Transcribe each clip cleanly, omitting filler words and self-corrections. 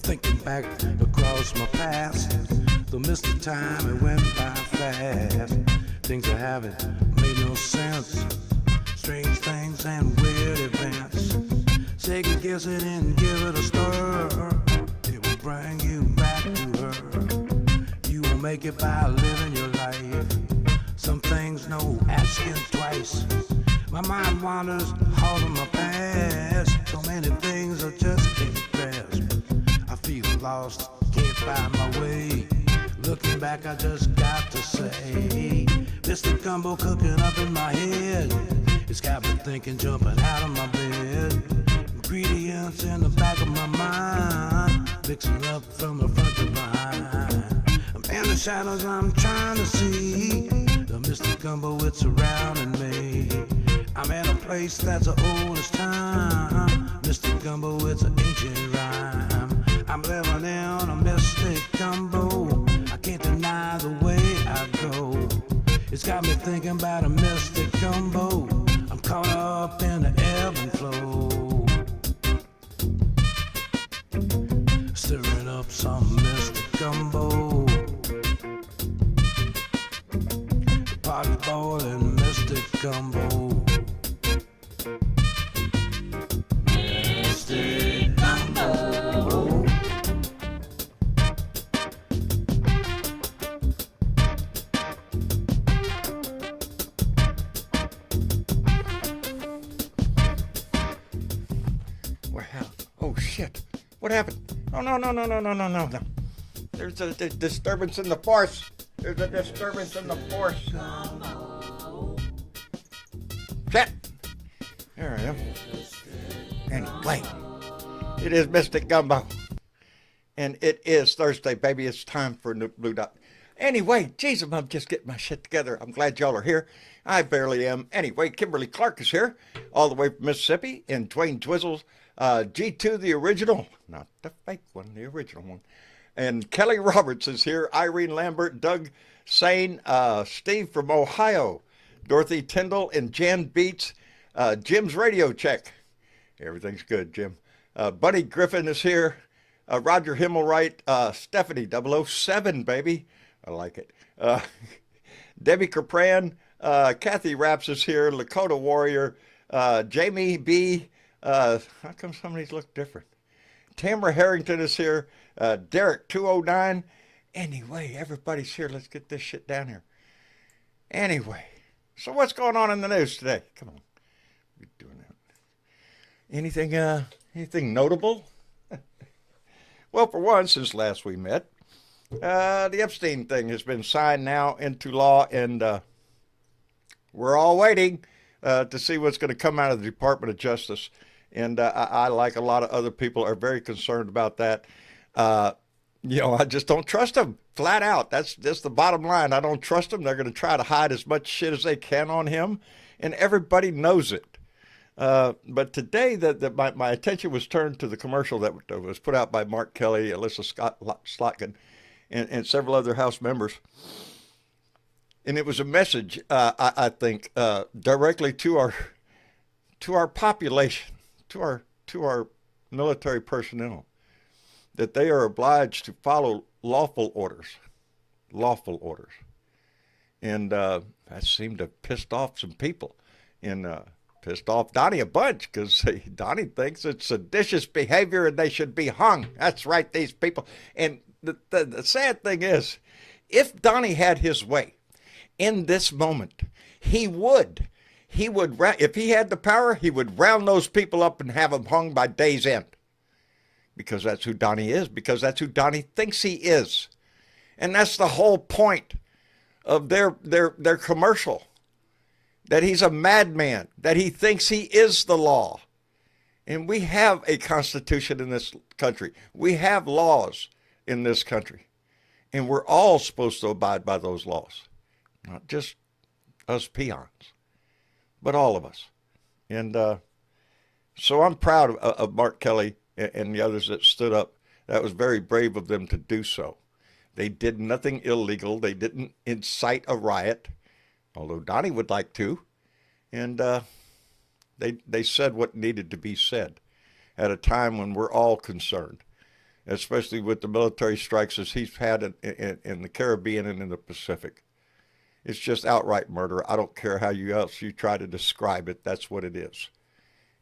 Thinking back across my past, the mist of time, it went by fast. Things that haven't made no sense, strange things and weird events. Second guess it and give it a stir, it will bring you back to her. You will make it by living your life. Some things no asking twice. My mind wanders hard on my past. So many things I just can't grasp. I feel lost, can't find my way. Looking back, I just got to say, Mr. Gumbo cooking up in my head. It's got me thinking, jumping out of my bed. Ingredients in the back of my mind, mixing up from the front to behind. I'm in the shadows, I'm trying to see the Mr. Gumbo, it's surrounding me. I'm in a place that's the oldest time. Mr. Gumbo, it's an ancient rhyme. I'm living in a mystic gumbo. I can't deny the way I go. It's got me thinking about a mystic gumbo. I'm caught up in the ebb and flow. Stirring up some mystic gumbo. The pot is boiling, mystic gumbo. Mystic gumbo. Oh shit! What happened? Oh no! There's a disturbance in the force. There's a disturbance in the force. Shit! There I am. Anyway, it is Mystic Gumbo, and it is Thursday, baby. It's time for Nuke Blue Dot. Anyway, geez, I'm just getting my shit together. I'm glad y'all are here. I barely am. Anyway, Kimberly Clark is here, all the way from Mississippi, and Dwayne Twizzles. G2, the original, not the fake one, the original one. And Kelly Roberts is here, Irene Lambert, Doug Sane, Steve from Ohio, Dorothy Tyndall, and Jan Beats, Jim's Radio Check. Everything's good, Jim. Buddy Griffin is here, Roger Himmelwright, Stephanie 007, baby. I like it. Debbie Capran, Kathy Raps is here, Lakota Warrior, Jamie B., how come some of these look different? Tamara Harrington is here. Derek 209. Anyway, everybody's here. Let's get this shit down here. Anyway, so what's going on in the news today? Come on, we're doing that. Anything notable? Well, for one, since last we met, the Epstein thing has been signed now into law, and we're all waiting to see what's going to come out of the Department of Justice. And I, like a lot of other people, are very concerned about that. I just don't trust them, flat out. That's the bottom line. I don't trust them. They're going to try to hide as much shit as they can on him, and everybody knows it. But today, my attention was turned to the commercial that was put out by Mark Kelly, Alyssa Slotkin, and several other House members. And it was a message, I think, directly to our population, to our military personnel, that they are obliged to follow lawful orders. And that seemed to have pissed off some people, and pissed off Donnie a bunch, because Donnie thinks it's seditious behavior and they should be hung. That's right, these people. And the sad thing is, if Donnie had his way in this moment, he would, if he had the power, he would round those people up and have them hung by day's end. Because that's who Donnie is, because that's who Donnie thinks he is. And that's the whole point of their commercial, that he's a madman, that he thinks he is the law. And we have a constitution in this country. We have laws in this country. And we're all supposed to abide by those laws, not just us peons, but all of us. And so I'm proud of Mark Kelly and the others that stood up. That was very brave of them to do so. They did nothing illegal. They didn't incite a riot, although Donnie would like to. And they said what needed to be said at a time when we're all concerned, especially with the military strikes as he's had in the Caribbean and in the Pacific. It's just outright murder. I don't care how else you try to describe it. That's what it is.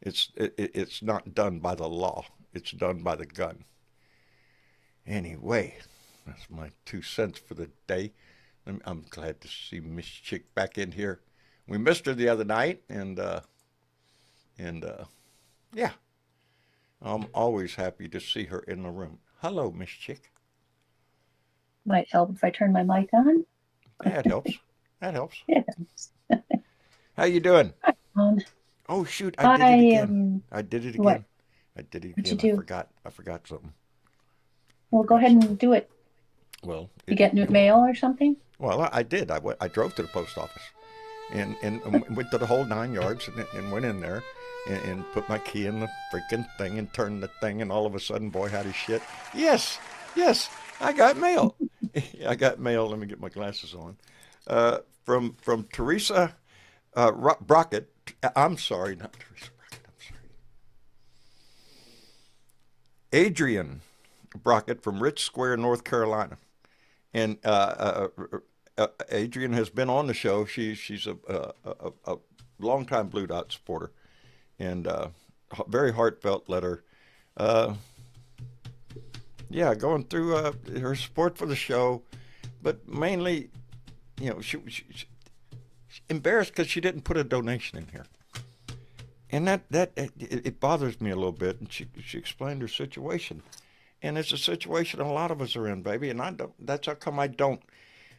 It's not done by the law. It's done by the gun. Anyway, that's my 2 cents for the day. I'm glad to see Miss Chick back in here. We missed her the other night, and yeah, I'm always happy to see her in the room. Hello, Miss Chick. Might help if I turn my mic on. That helps. That helps. Yes. How you doing? Um, Oh shoot, I did it again. I did it again. What? I did it What'd again. you do? I forgot something. Well, go ahead and do it. Well, You get new mail or something? well, I did. I drove to the post office and went to the whole 9 yards and went in there and put my key in the freaking thing and turned the thing, and all of a sudden, boy, howdy shit. Yes, yes, I got mail. I got mail. Let me get my glasses on. From Teresa Brockett. I'm sorry, not Teresa Brockett. I'm sorry. Adrian Brockett from Rich Square, North Carolina. And Adrian has been on the show. She's a longtime Blue Dot supporter, and very heartfelt letter. Yeah, going through her support for the show, but mainly, you know, she's embarrassed because she didn't put a donation in here, and it bothers me a little bit. And she explained her situation, and it's a situation a lot of us are in, baby. And I don't. That's how come I don't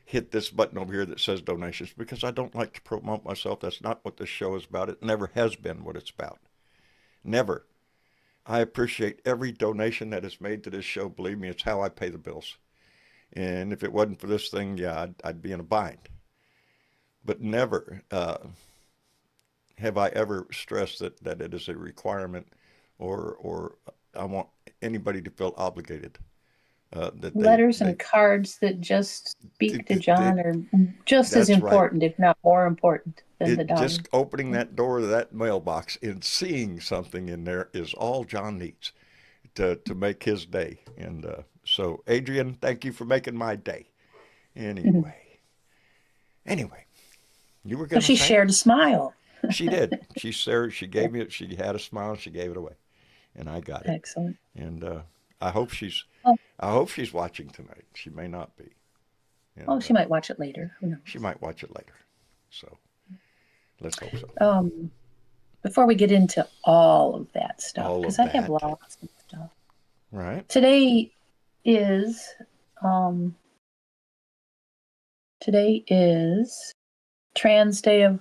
hit this button over here that says donations, because I don't like to promote myself. That's not what this show is about. It never has been what it's about. Never. I appreciate every donation that is made to this show. Believe me, it's how I pay the bills. And if it wasn't for this thing, yeah, I'd be in a bind. But never have I ever stressed that it is a requirement, or I want anybody to feel obligated. That Letters and cards that just speak to John are just as That's right. important, if not more important, than the dollar. Just opening that door to that mailbox and seeing something in there is all John needs to make his day. And so, Adrian, thank you for making my day. Anyway, you were going to She say? shared a smile. She did. She gave me it. She had a smile. And she gave it away, and I got it. Excellent. And I hope she's watching tonight. She may not be. And, she might watch it later. Who knows? She might watch it later. So let's hope so. Before we get into all of that stuff, All of because I have that. lots of stuff. Right. Today is Trans Day of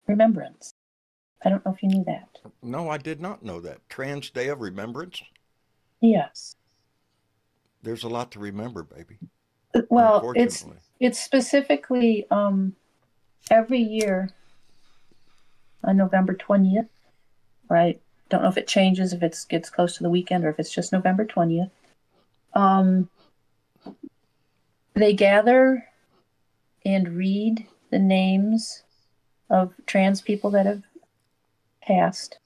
Remembrance. I don't know if you knew that. No, I did not know that. Trans Day of Remembrance? Yes. There's a lot to remember, baby. Well, it's Unfortunately. specifically every year on November 20th, right? Don't know if it changes if it gets close to the weekend or if it's just November 20th. They gather and read the names of trans people that have passed.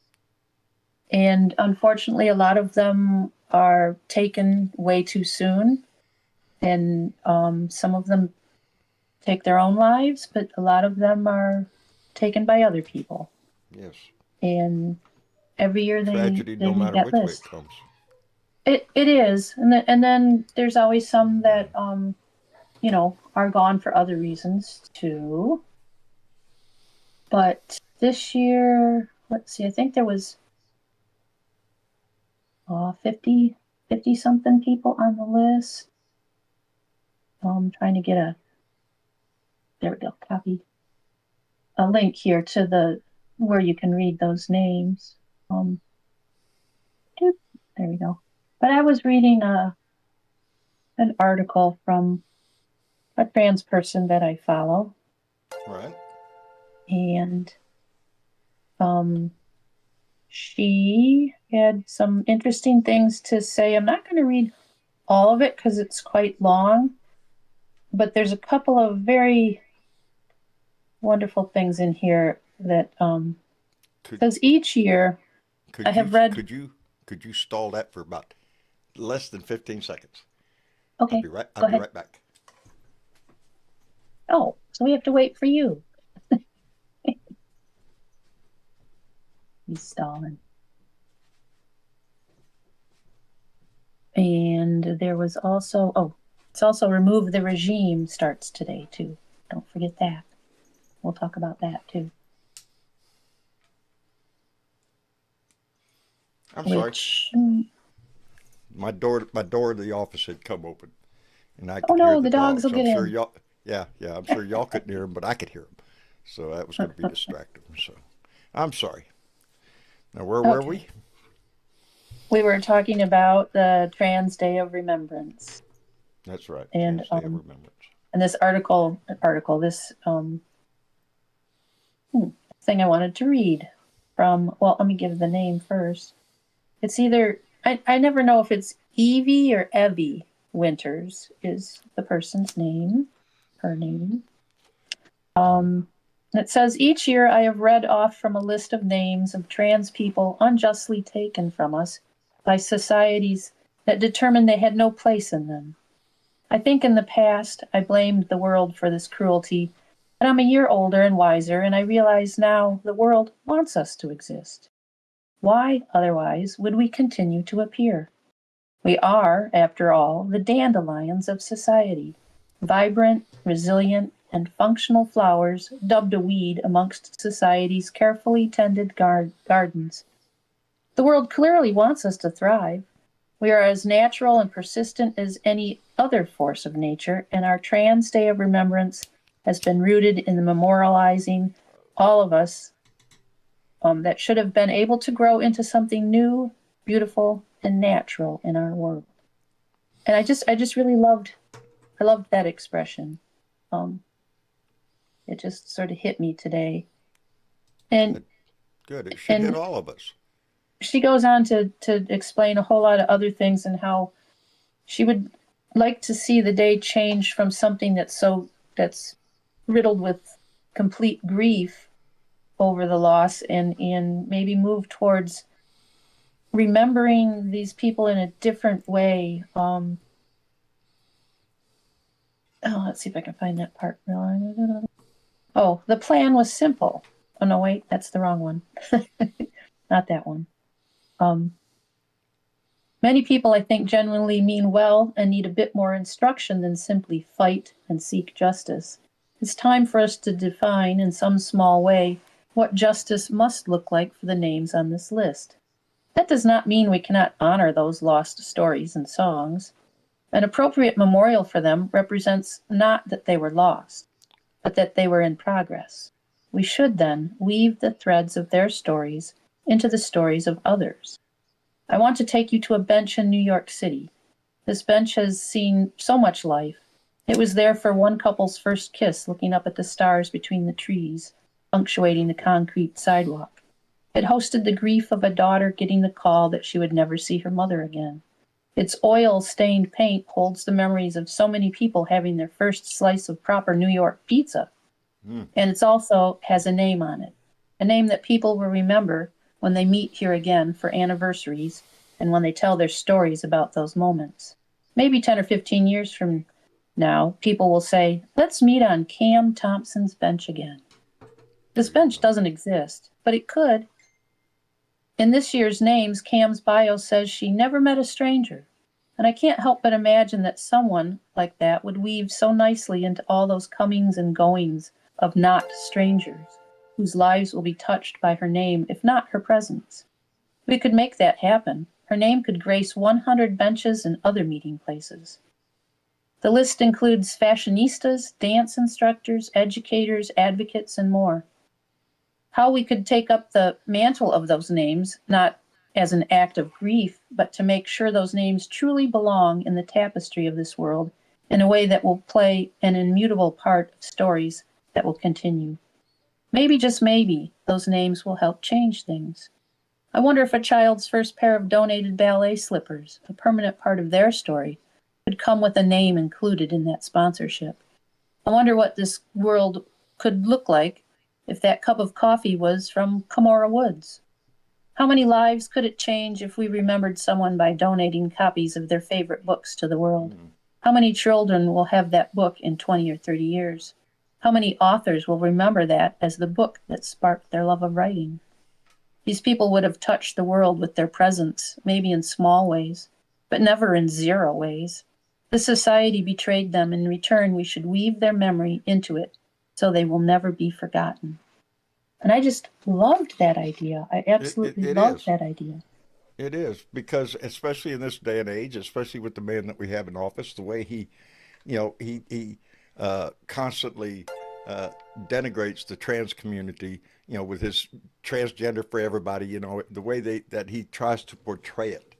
And unfortunately, a lot of them are taken way too soon. And some of them take their own lives, but a lot of them are taken by other people. Yes. And every year they Tragedy, no read matter that which way list. it comes. It is. And then there's always some that, are gone for other reasons too. But this year, let's see, I think there was 50 something people on the list. I'm trying to get there we go, copy a link here to where you can read those names. There we go. But I was reading an article from a trans person that I follow. Right. And she had some interesting things to say. I'm not going to read all of it because it's quite long, but there's a couple of very wonderful things in here that Could says each year I have read. could you stall that for about less than 15 seconds? Okay, I'll go be ahead. right back. Oh, so we have to wait for you. He's stalling. And there was also, it's also Remove the Regime starts today too. Don't forget that. We'll talk about that too. I'm sorry. Which, My door of the office had come open, and I oh could hear no, the the dogs dogs. will I'm get sure in. y'all, yeah, I'm sure y'all couldn't hear them, but I could hear them. So that was going to be distracting. So I'm sorry. Now, where were Okay. we? We were talking about the Trans Day of Remembrance. That's right. And Trans Day of Remembrance. and this this thing I wanted to read from, well, let me give the name first. It's either, I never know if it's Evie or Evie Winters is the person's name, her name. It says, each year I have read off from a list of names of trans people unjustly taken from us by societies that determined they had no place in them. I think in the past I blamed the world for this cruelty, but I'm a year older and wiser, and I realize now the world wants us to exist. Why, otherwise, would we continue to appear? We are, after all, the dandelions of society, vibrant, resilient, and functional flowers dubbed a weed amongst society's carefully tended gardens. The world clearly wants us to thrive. We are as natural and persistent as any other force of nature, and our Trans Day of Remembrance has been rooted in the memorializing all of us that should have been able to grow into something new, beautiful, and natural in our world. And I just really loved that expression. It just sort of hit me today. And Good. It should hit and all of us. she goes on to explain a whole lot of other things and how she would like to see the day change from something that's riddled with complete grief over the loss and maybe move towards remembering these people in a different way. Let's see if I can find that part. Oh, the plan was simple. Oh no, wait, that's the wrong one. Not that one. Many people, I think, genuinely mean well and need a bit more instruction than simply fight and seek justice. It's time for us to define, in some small way, what justice must look like for the names on this list. That does not mean we cannot honor those lost stories and songs. An appropriate memorial for them represents not that they were lost, but that they were in progress. We should then weave the threads of their stories into the stories of others. I want to take you to a bench in New York City. This bench has seen so much life. It was there for one couple's first kiss, looking up at the stars between the trees, punctuating the concrete sidewalk. It hosted the grief of a daughter getting the call that she would never see her mother again. Its oil-stained paint holds the memories of so many people having their first slice of proper New York pizza. And it also has a name on it, a name that people will remember when they meet here again for anniversaries and when they tell their stories about those moments. Maybe 10 or 15 years from now, people will say, let's meet on Cam Thompson's bench again. This bench doesn't exist, but it could. In this year's names, Cam's bio says she never met a stranger. And I can't help but imagine that someone like that would weave so nicely into all those comings and goings of not strangers, whose lives will be touched by her name, if not her presence. We could make that happen. Her name could grace 100 benches and other meeting places. The list includes fashionistas, dance instructors, educators, advocates, and more. How we could take up the mantle of those names, not as an act of grief, but to make sure those names truly belong in the tapestry of this world in a way that will play an immutable part of stories that will continue. Maybe, just maybe, those names will help change things. I wonder if a child's first pair of donated ballet slippers, a permanent part of their story, could come with a name included in that sponsorship. I wonder what this world could look like if that cup of coffee was from Camorra Woods. How many lives could it change if we remembered someone by donating copies of their favorite books to the world? How many children will have that book in 20 or 30 years? How many authors will remember that as the book that sparked their love of writing? These people would have touched the world with their presence, maybe in small ways, but never in zero ways. The society betrayed them. In return, we should weave their memory into it so they will never be forgotten. And I just loved that idea. I absolutely loved that idea. It is, because especially in this day and age, especially with the man that we have in office, the way he constantly denigrates the trans community, with his transgender for everybody, the way that he tries to portray it.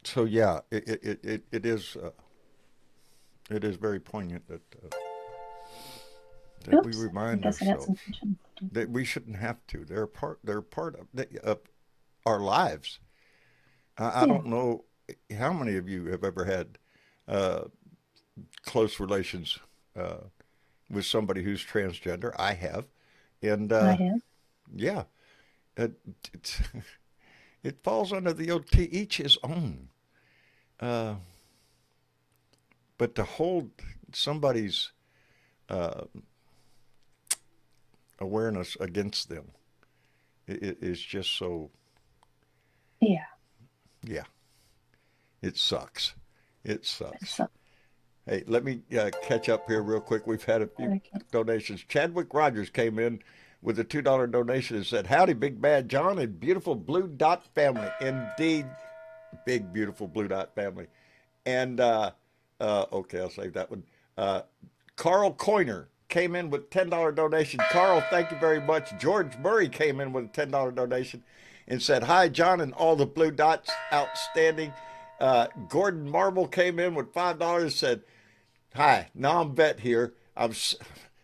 So yeah, it is very poignant that we remind ourselves that we shouldn't have to. They're part of our lives. I don't know how many of you have ever had close relations with somebody who's transgender. I have, and I have. Yeah, it falls under the OT, each his own. But to hold somebody's awareness against them is just so. Yeah, it sucks. Hey, let me catch up here real quick. We've had a few donations. Chadwick Rogers came in with a $2 donation and said, "Howdy, Big Bad John and beautiful Blue Dot family." Indeed, big, beautiful Blue Dot family. And, okay, I'll save that one. Carl Coiner came in with a $10 donation. Carl, thank you very much. George Murray came in with a $10 donation and said, "Hi, John and all the Blue Dots, outstanding." Gordon Marble came in with $5 and said, "Hi, Nom Vet here. I'm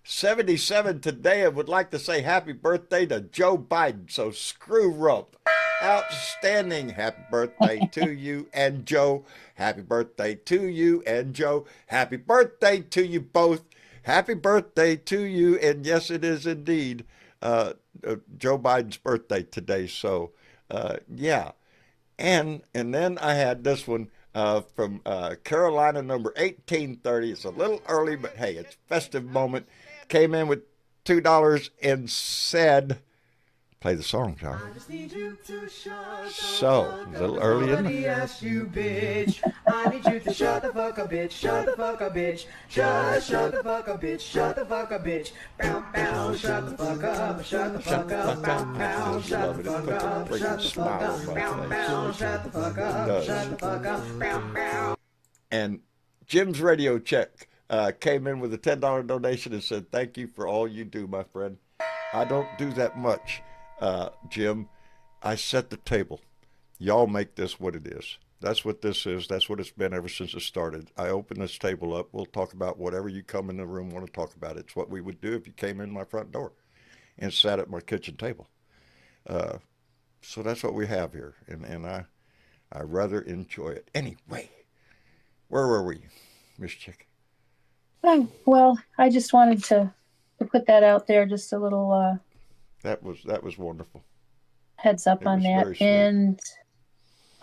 77 today and would like to say happy birthday to Joe Biden. So screw Rump. Outstanding. Happy birthday to you and Joe. Happy birthday to you and Joe. Happy birthday to you both. Happy birthday to you." And yes, it is indeed Joe Biden's birthday today. So, yeah. And then I had this one from Carolina, number 1830. It's a little early, but hey, it's festive moment. Came in with $2 and said, play the song, John. So, a little early, isn't it? You bitch. I need you to shut the fuck up, bitch. Shut the fuck up, bitch. Shut the fuck up, bitch. Shut the fuck up, bitch. Bow, bow. Shut the fuck up. Shut the fuck up. Bow, bow. Shut the fuck up. Shut the fuck up. Bow, bow. Shut the fuck up. Shut the fuck up. Bow, bow. And Jim's Radio Check came in with a $10 donation and said, "Thank you for all you do, my friend. I don't do that much, Jim. I set the table. Y'all make this what it is. That's what this is. That's what it's been ever since it started. I open this table up. We'll talk about whatever you come in the room want to talk about. It's what we would do if you came in my front door and sat at my kitchen table. So that's what we have here, and I rather enjoy it. Anyway, where were we, Miss Chick? Oh, well, I just wanted to put that out there, just a little That was wonderful. Heads up on that. And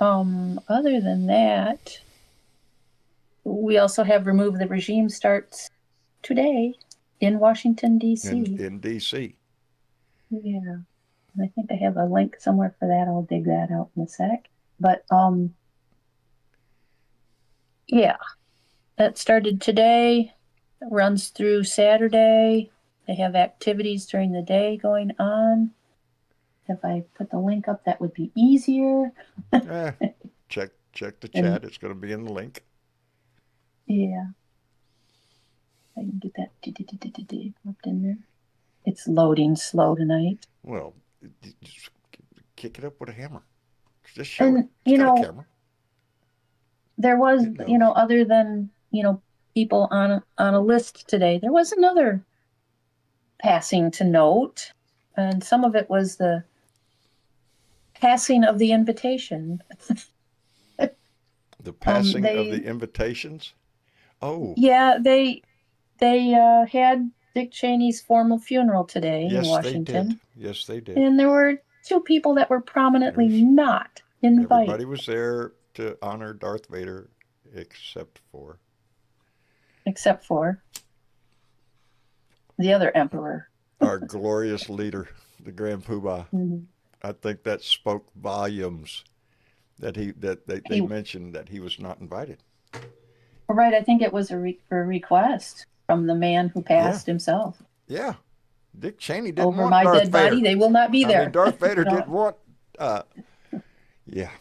other than that, we also have Remove the Regime starts today in Washington, D.C. In D.C. Yeah. And I think I have a link somewhere for that. I'll dig that out in a sec. But yeah, that started today. It runs through Saturday. They have activities during the day going on. If I put the link up, that would be easier. Check the chat. It's going to be in the link. Yeah. I can get that up in there. It's loading slow tonight. Well, just kick it up with a hammer. Just show it. And, It's got a camera. there was, It knows. other than, people on a list today, there was another passing to note, and some of it was the passing of the invitation. The passing of they- the invitations. Oh, Yeah, they had Dick Cheney's formal funeral today in yes, they Washington, did. Yes, they did. and there were two people that were prominently There's- not invited, Everybody was there to honor Darth Vader, except for the other emperor. our glorious leader, the Grand Poobah. Mhm. I think that spoke volumes that they He- mentioned that he was not invited. Right, I think it was a request from the man who passed himself. Yeah, Dick Cheney didn't Over want my Darth dead Vader. body, they will not be there. I mean, Darth Vader No. didn't want. Yeah.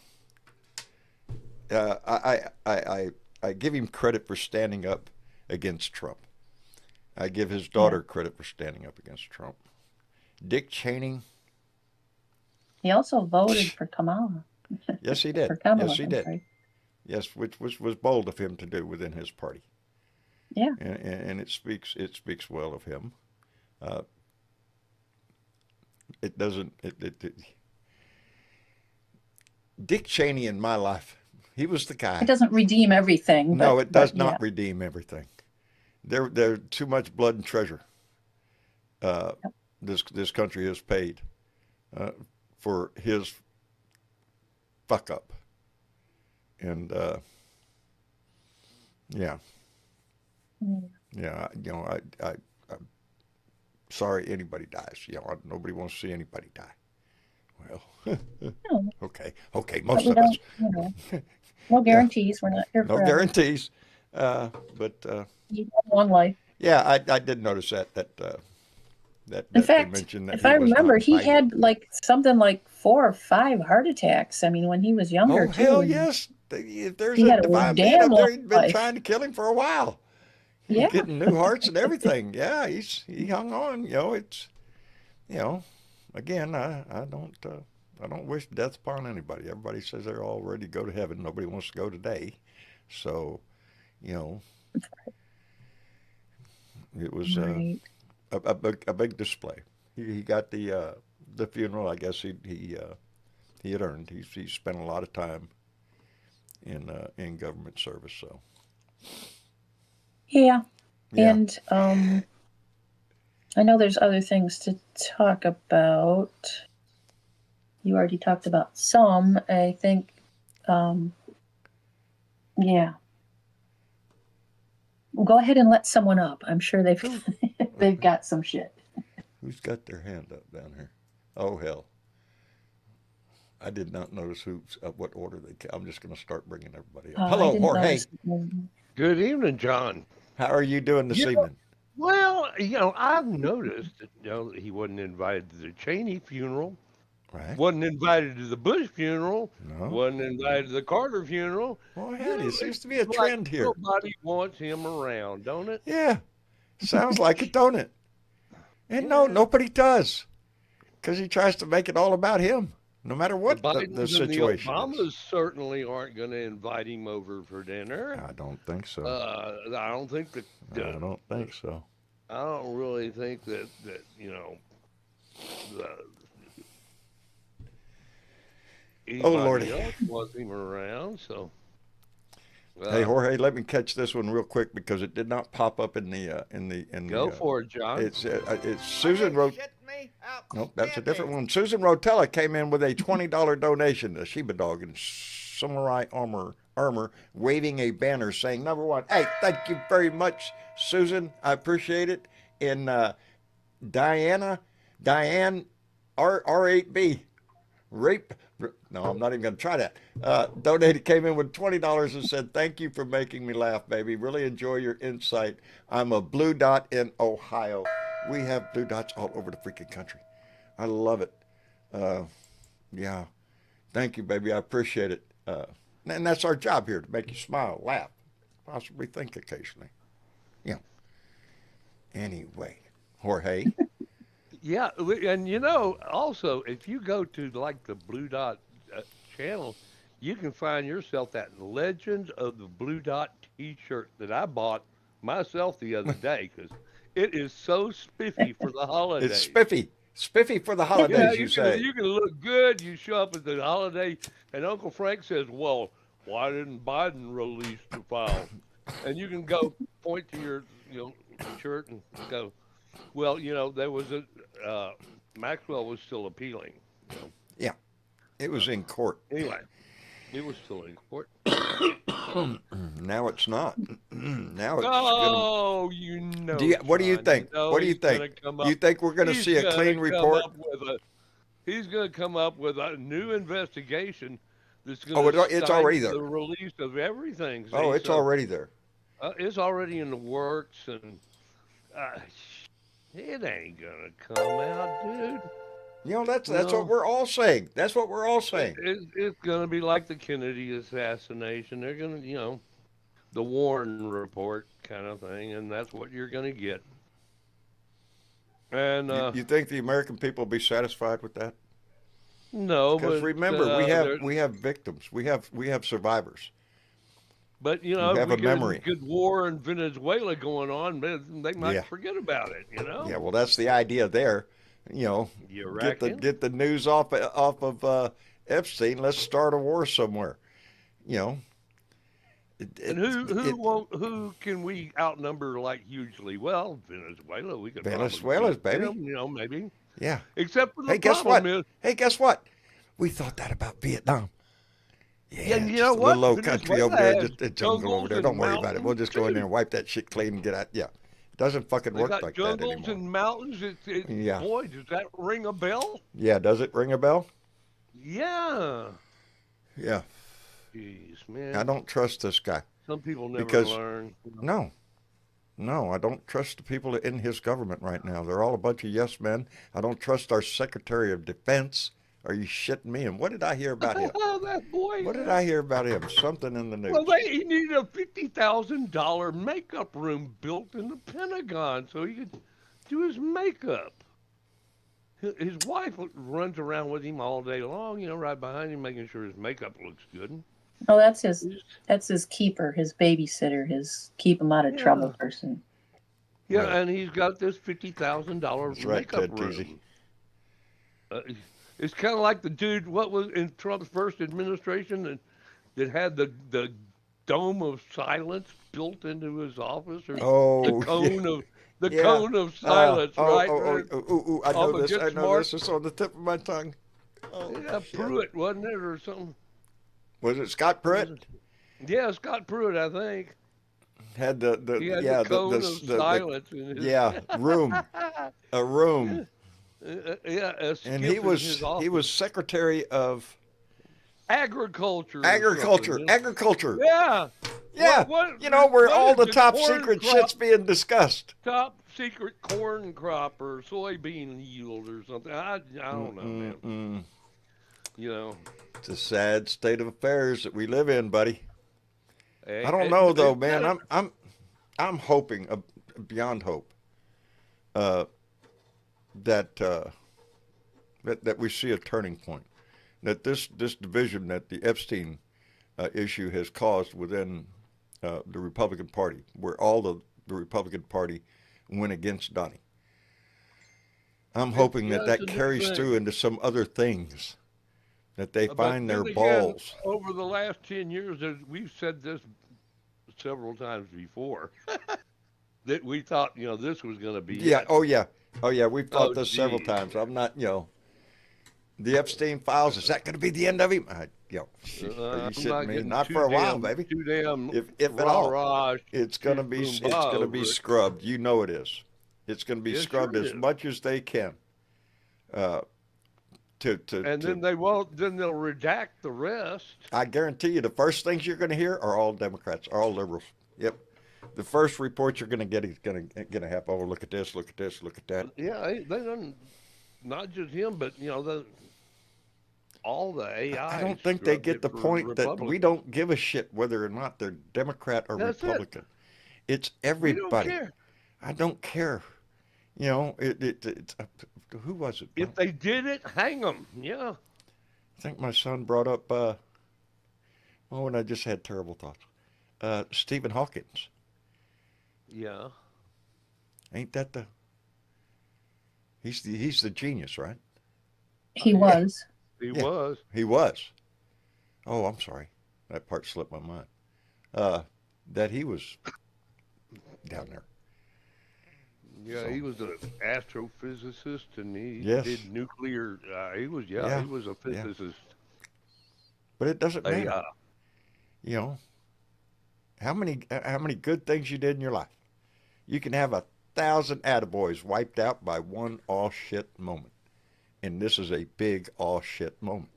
I give him credit for standing up against Trump. I give his daughter credit for standing up against Trump. Dick Cheney. He also voted for Kamala. Yes, he did. For Kamala, Yes, he I'm did. sorry. Yes, which was bold of him to do within his party. Yeah. And it speaks well of him. It doesn't. Dick Cheney in my life, he was the guy. It doesn't redeem everything. No, but- it does but, not yeah. redeem everything. There too much blood and treasure. This country has paid for his fuck up, and yeah. I'm sorry anybody dies. Nobody wants to see anybody die. Well, No, okay, but most we of us. don't, no guarantees. We're not here No forever. guarantees. But You have one life. yeah, I did notice that In they fact, mentioned that if he I was not remember, he invited. had like something like 4 or 5 heart attacks. I mean, when he was younger, Oh too. hell and yes! If there's He a had a divine being damn up there, long he'd been life. trying to kill him for a while. Yeah. Getting new hearts and everything. Yeah, he hung on. It's again, I don't wish death upon anybody. Everybody says they're all ready to go to heaven. Nobody wants to go today. So, it was Right. a big display. He got the funeral. I guess he had earned. He spent a lot of time in government service. So Yeah. yeah, And I know there's other things to talk about. You already talked about some, I think. Yeah. Well, go ahead and let someone up. I'm sure they've got some shit. who's got their hand up down here? Oh hell! I did not notice what order they came. I'm just going to start bringing everybody up. I Hello, didn't Jorge. notice. Good evening, John. How are you doing this evening? Well, I've noticed that he wasn't invited to the Cheney funeral, Right? wasn't invited to the Bush funeral, No. wasn't invited to the Carter funeral. Well, howdy, it seems to be a It's trend like here. Nobody wants him around, don't it? Yeah, sounds like it, don't it? And no, nobody does, because he tries to make it all about him, no matter what the the Bidens and situation the Obamas is. certainly aren't going to invite him over for dinner. I don't think so. I don't think that. I don't think so. I don't really think that the Oh, Lordy. else wants him around. So, Hey, Jorge, let me catch this one real quick because it did not pop up in the go for it, John. It's Susan Nope, that's a different one. Susan Rotella came in with a $20 donation, a Sheba dog in samurai armor, waving a banner saying, number one, hey, thank you very much, Susan. I appreciate it. And Diane R8B, rape. No, I'm not even going to try that. Donated, came in with $20 and said, thank you for making me laugh, baby. Really enjoy your insight. I'm a blue dot in Ohio. We have blue dots all over the freaking country. I love it. Yeah. Thank you, baby. I appreciate it. And that's our job here, to make you smile, laugh, possibly think occasionally. Yeah. Anyway, Jorge. Yeah, and also if you go to like the Blue Dot uh, channel, you can find yourself that Legend of the Blue Dot T-shirt that I bought myself the other day because it is so spiffy for the It's holidays. spiffy. Spiffy for the Yeah, holidays, you you can say. you can look good. You show up at the holiday, and Uncle Frank says, "Well, why didn't Biden release the file?" And you can go point to your shirt and go, "Well, there was a Maxwell was still appealing." Yeah, it was Uh, in court. anyway, it was still in court. Now it's not. Now it's gonna. Oh, What do you John, think? What do you he's think? gonna come You up. think we're gonna He's see a gonna clean come report? up with a. He's gonna come up with a new investigation that's Oh, gonna it's already stymie there. the release of everything. Oh, See, it's so already there. it's already in the works, and uh, it ain't gonna come out, dude. That's what No, we're all saying. That's what we're all saying. it's gonna be like the Kennedy assassination. They're gonna, the Warren report kind of thing, and that's what you're gonna get. And You think the American people will be satisfied with that? no, Because but remember, there, we have victims. We have survivors but who if have we a get a memory. good war in Venezuela going on, they might Yeah. forget about it. Yeah. Well, that's the idea there. You know, You get the reckon? get the news off of Epstein. Let's start a war somewhere. You know, it, And it, who it won't who can we outnumber like hugely? Well, Venezuela, we could probably Venezuela's beat baby. them, maybe. Yeah. Except for the Hey, guess problem what? is, Hey, guess what? We thought that about Vietnam. yeah, Yeah, you know just a what? little old country over Venezuela there, has just a jungle over jungles there. and Don't worry about it. We'll mountains just go in there too. and wipe that shit clean and get out. Yeah, it doesn't fucking They work got like that jungles anymore. and mountains. Yeah, Boy, does that ring a bell? yeah. Does it ring a bell? Yeah. Yeah. Jeez, I man. don't trust this guy Some people never because learn. no, no, I don't trust the people in his government right now. They're all a bunch of yes men. I don't trust our Secretary of Defense. Are you shitting me? And what did I hear about him? Oh, that boy. What did I hear about him? Something in the Well, news. he needed a $50,000 makeup room built in the Pentagon so he could do his makeup. His wife runs around with him all day long, right behind him, making sure his makeup looks good. Oh, He's- that's his keeper, his babysitter, his keep him out of trouble Yeah, person. yeah, Yeah, and he's got this $50,000 that's right, makeup Ted Teasy. room. Uh, it's kind of like the dude what was in Trump's first administration that had the dome of silence built into his office, or the Oh, yeah. cone of the Yeah. cone of silence, right? I know Off of this. Get I know Smart. this. It's on the tip of my tongue. Oh, Yeah, shit. Pruitt wasn't it, or something? Was it Scott Was Pruitt? it? Yeah, Scott Pruitt, I think. Had He had the yeah, cone of silence in his yeah, room. A room. yeah, a And skip in his he office. was Secretary of Agriculture or Agriculture. something. Agriculture. Yeah. Yeah. What You know, where all is the the top corn secret crop shit's being discussed. top secret corn crop or soybean yield or something? I don't know, man. Mm-mm. You know, It's a sad state of affairs that we live in, buddy. eh, I don't it, know though, it, man. I'm hoping beyond hope uh, that that we see a turning point. That this division that the Epstein issue has caused within the Republican Party, where all the Republican Party went against Donnie. I'm hoping yeah, that it's a that new carries thing. through into some other things. That they But find their then again, balls. over the last 10 years, we've said this several times before, that we thought, this was going to be Yeah. it. Oh yeah. Oh yeah. We've Oh, thought this several geez. times. I'm not. The Epstein files. Is that going to be the end of him? Are you I'm shitting not me? getting Not too for a while, damn, baby. too damn If at all, rah-rah, it's going to shoot, be boom, it's bah going to be over it. scrubbed. You know it is. It's going to be It scrubbed sure as is. much as they can. Uh, And then they won't. Then they'll redact the rest. I guarantee you, the first things you're going to hear are all Democrats, are all liberals. Yep. The first report you're going to get is going to have. Oh, look at this! Look at this! Look at that! Yeah, they don't. Not just him, but all the AI. I don't think they scrubbed get it the for point that we Republicans. don't give a shit whether or not they're Democrat or That's it. Republican. It's We don't everybody. care. I don't care. It's who was it? If they did it, hang them. Yeah. I think my son brought up, and I just had terrible thoughts. Stephen Hawkins. Yeah. Ain't that he's the genius, right? He was. He Yeah. was. He was. Oh, I'm sorry. That part slipped my mind. That he was down there. Yeah, So- he was an astrophysicist, and he Yes. did nuclear. He was, Yeah, he was a yeah. physicist. But it doesn't They, matter. You know, how many good things you did in your life? You can have 1,000 attaboys wiped out by one all shit moment, and this is a big all shit moment.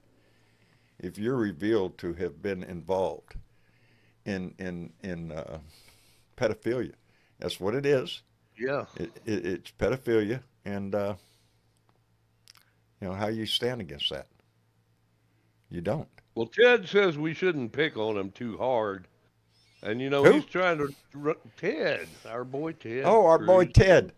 If you're revealed to have been involved in pedophilia, that's what it is. yeah. It's pedophilia, and how you stand against that? You don't. Well, Ted says we shouldn't pick on him too hard. And, Who? he's trying to. Ted, our boy Ted. Oh, our boy Cruz. Ted.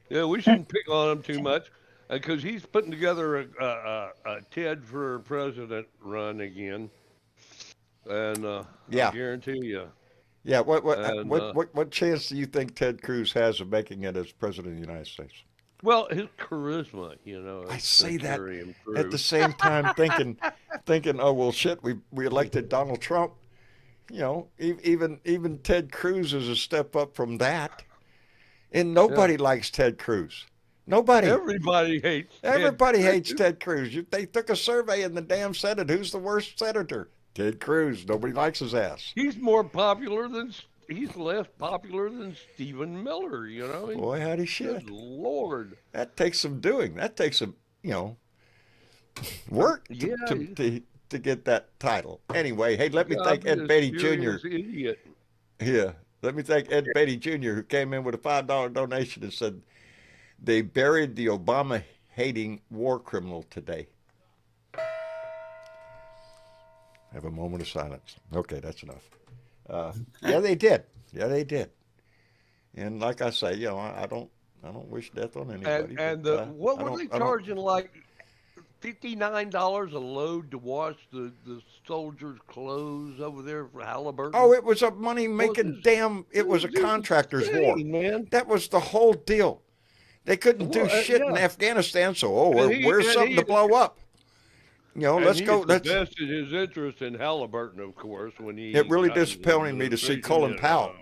Yeah, we shouldn't pick on him too much because he's putting together a Ted for president run again. And Yeah. I guarantee you. Yeah. And, What chance do you think Ted Cruz has of making it as president of the United States? Well, his charisma, I is say to that carry him at the through. same time thinking, oh well, shit, we elected Donald Trump. Even Ted Cruz is a step up from that, and nobody likes Ted Cruz. Nobody. Everybody hates. Everybody Ted hates Cruz. Ted Cruz. They took a survey in the damn Senate. Who's the worst senator? Ted Cruz. Nobody likes his ass. He's more popular than. He's less popular than Stephen Miller. Boy, howdy shit. Good Lord. That takes some doing. That takes some, work Yeah, to get that title. Anyway, hey, let me God, thank he's Ed a Beatty Jr. serious Idiot. Yeah, let me thank Ed Beatty Jr., who came in with a $5 donation and said they buried the Obama-hating war criminal today. Have a moment of silence. Okay, that's enough. Yeah, they did. Yeah, they did. And like I say, I don't wish death on anybody. And but, what I were don't- they I don't- charging, like $59 a load to wash the soldiers' clothes over there for Halliburton? Oh, it was a money-making this- damn. It was a this is contractors' war. insane, man. That was the whole deal. They couldn't do Well, shit in yeah. Afghanistan, so And where's something to blow up? And Let's he go. has Let's. vested his interest in Halliburton, of course, when he. It really got his disappointed me to see administration Colin in, Powell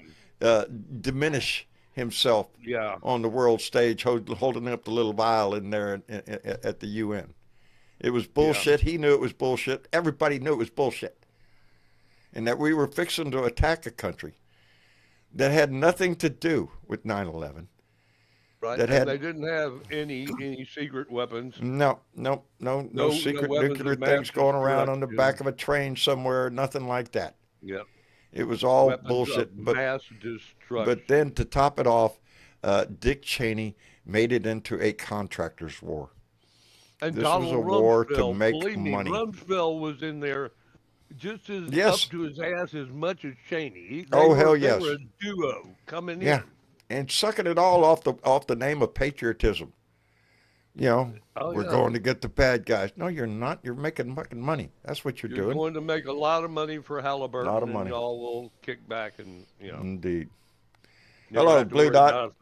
diminish himself Yeah. on the world stage, holding up the little vial in there at the UN. It was bullshit. He knew it was bullshit. Everybody knew it was bullshit, and that we were fixing to attack a country that had nothing to do with 9/11. Right. that And had- they didn't have any secret weapons. No No secret weapons nuclear of mass things going around on the destruction. back of a train somewhere. Nothing like that. Yep. It was all Weapons bullshit. of But mass destruction. But then to top it off, Dick Cheney made it into a contractors' war. and this was Donald a war to Rumsfeld, make believe me, money. Rumsfeld was in there just as Yes. up to his ass as much as Cheney. Hell They yes. were a duo coming Yeah. And sucking it all off the name of patriotism. Oh, we're yeah. going to get the bad guys. No, you're not. You're making fucking money. That's what in. you're You're doing. going to make a lot of money for Halliburton, Lot of money. and y'all will kick back and Indeed. you don't Hello, have to Blue worry Dot. about it.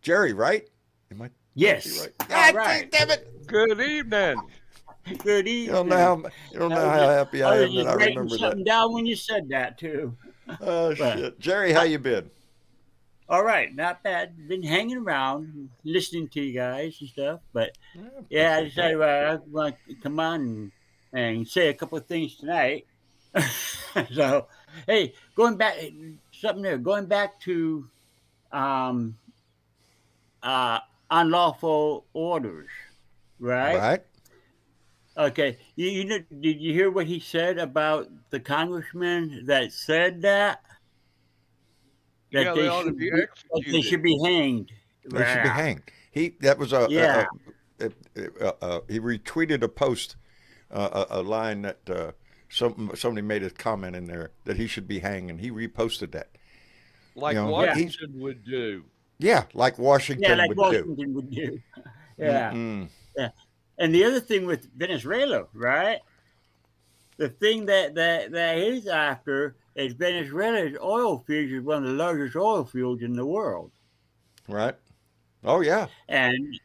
Jerry, right? Am I? Yes. Right? All God right. damn it! Good evening. Good You evening. don't know how happy I was am that just I writing remember something that. down when you said that too. Oh But- shit, Jerry, how you been? All right, not bad. Been hanging around, listening to you guys and stuff. But yeah, I decided I want to come on and say a couple of things tonight. So, hey, going back, something there. Going back to unlawful orders, right? Right? Okay. You know, did you hear what he said about the congressman that said that? Yeah, they ought to be that they executed. should be hanged. They should be hanged. That was Yeah. he retweeted a post, a line that somebody made a comment in there that he should be hanged, and he reposted that. Like You know, Washington would do. Yeah, like Washington Yeah, like would do. Washington would do. Yeah. Yeah. And the other thing with Venezuela, right? The thing that he's after is Venezuela's oil fields is one of the largest oil fields in the world. Right. Oh yeah. And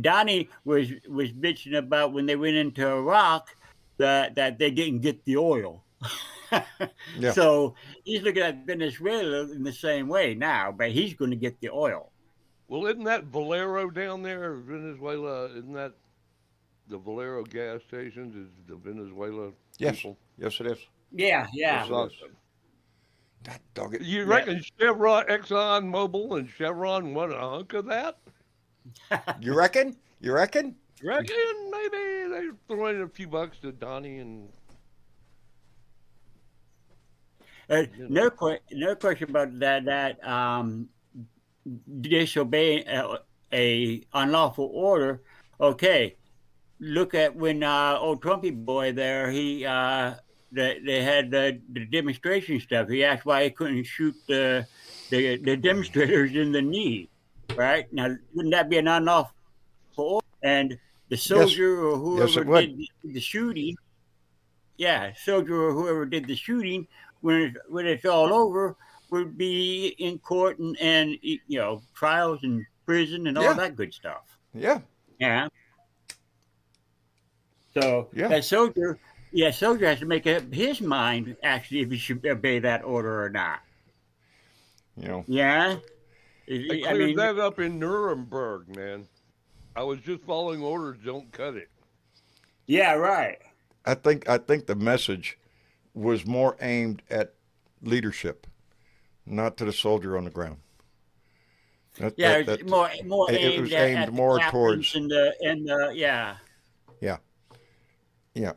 Donnie was bitching about when they went into Iraq that they didn't get the oil. Yeah. So he's looking at Venezuela in the same way now, but he's going to get the oil. Well, isn't that Valero down there, Venezuela? Isn't that the Valero gas stations? Is the Venezuela Yes. people? Yes, it is. Yeah, yeah. Yes, it is. God dog it. You reckon Chevron, Exxon Mobil, and Chevron want a hunk of that? You reckon? You reckon? Reckon maybe they throw in a few bucks to Donnie and. Another question about that disobeying a unlawful order. Okay, look at when old Trumpy boy there, they had the demonstration stuff. He asked why he couldn't shoot the demonstrators in the knee. Right now, wouldn't that be an unlawful order? And the soldier or whoever did the shooting, soldier or whoever did the shooting, when it's all over, would be in court and trials and prison and all that good stuff. Yeah. Yeah. So that soldier has to make up his mind actually if he should obey that order or not. Yeah. They cleared that up in Nuremberg, man. I was just following orders. Don't cut it. Yeah, right. I think the message was more aimed at leadership, not to the soldier on the ground. It was aimed more towards yeah.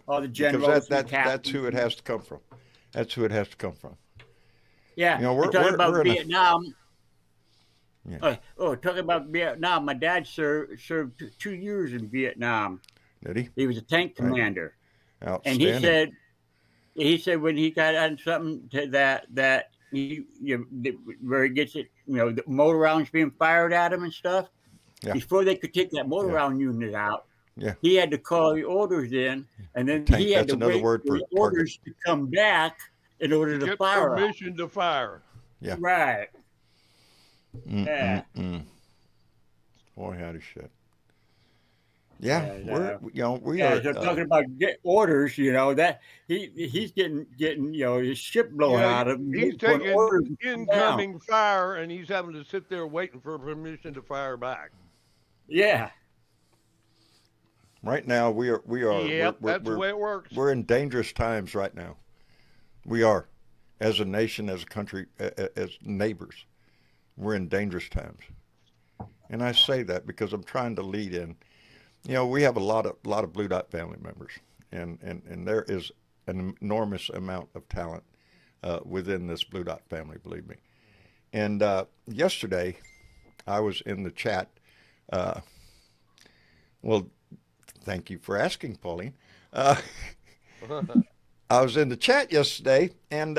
All the because generals. that's who it has to come from. That's who it has to come from. Yeah, we're talking about Vietnam. Talking about Vietnam. My dad served 2 years in Vietnam. Did he? He was a tank commander. Outstanding. And he said when he got on something to that where he gets it, the motor rounds being fired at him and stuff. Yeah. Before they could take that motor round unit out, yeah, he had to call the orders in, and then he had to wait for the orders to come back in order to fire. Permission to fire. Yeah. Right. Boy, howdy shit. Yeah, we are. So talking about orders, that he's getting his ship blown out of him. He's taking incoming fire, and he's having to sit there waiting for permission to fire back. Yeah. Right now, we are. Yep, that's the way it works. We're in dangerous times right now. We are, as a nation, as a country, as neighbors. We're in dangerous times, and I say that because I'm trying to lead in. We have a lot of Blue Dot family members, and there is an enormous amount of talent within this Blue Dot family, believe me. And yesterday, I was in the chat. Well, thank you for asking, Pauline. I was in the chat yesterday, and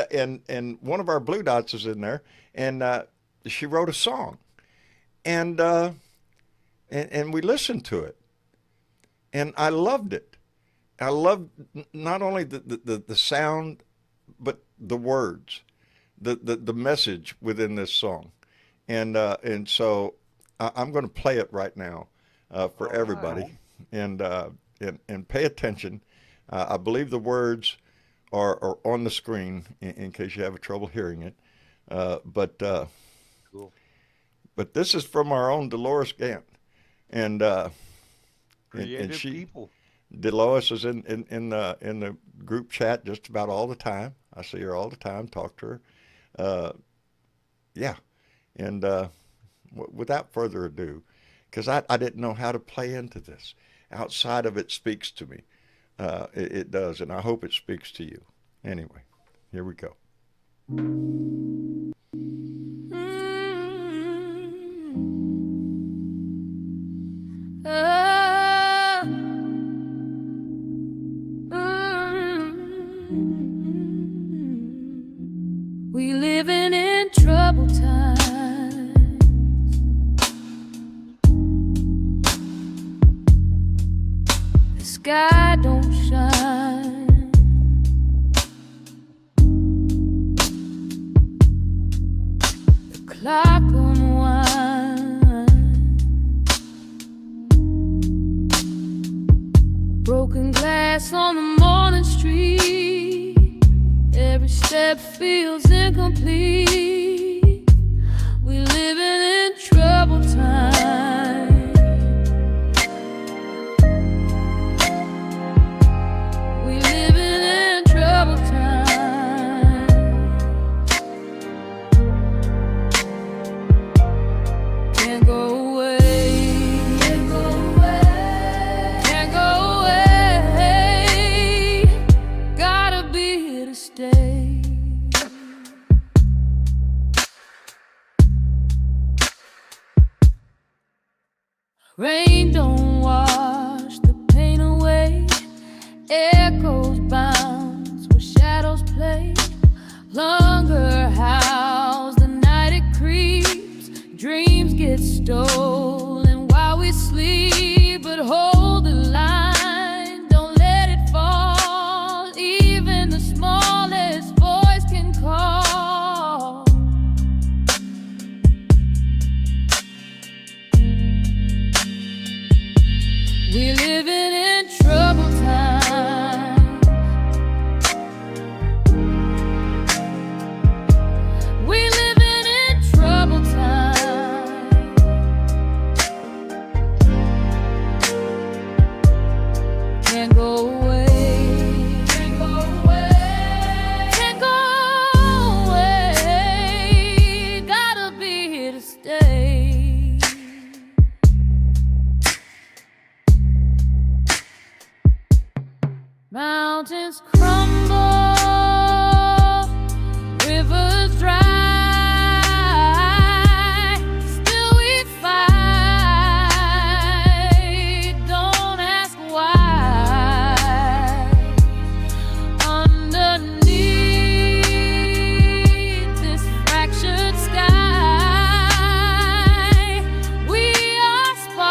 one of our Blue Dots is in there, and she wrote a song, and we listened to it. And I loved it. I loved not only the sound, but the words, the message within this song, and so I'm going to play it right now for everybody, and pay attention. I believe the words are on the screen in case you have trouble hearing it, but cool. But this is from our own Dolores Gant, and. Creative people. Dolores is in the group chat just about all the time. I see her all the time, talk to her. And without further ado, because I didn't know how to play into this. Outside of it speaks to me. It does, and I hope it speaks to you. Anyway, here we go. We living in troubled times. step feels incomplete. We living in troubled times. We living in troubled times. Can't go away. Can't go away. Can't go away. Gotta be here to stay. Rain don't wash the pain away. Echoes bounce where shadows play. Longer howls the night it creeps. Dreams get stolen while we sleep. But hold the line, don't let it fall. Even the smallest voice can call. We living in troubled times. We living in troubled times. Can't go away. Can't go away. Can't go away. Gotta be here to stay. Mountains crumble, rivers dry. Still we fight. Don't ask why. Underneath this fractured sky, we are sparks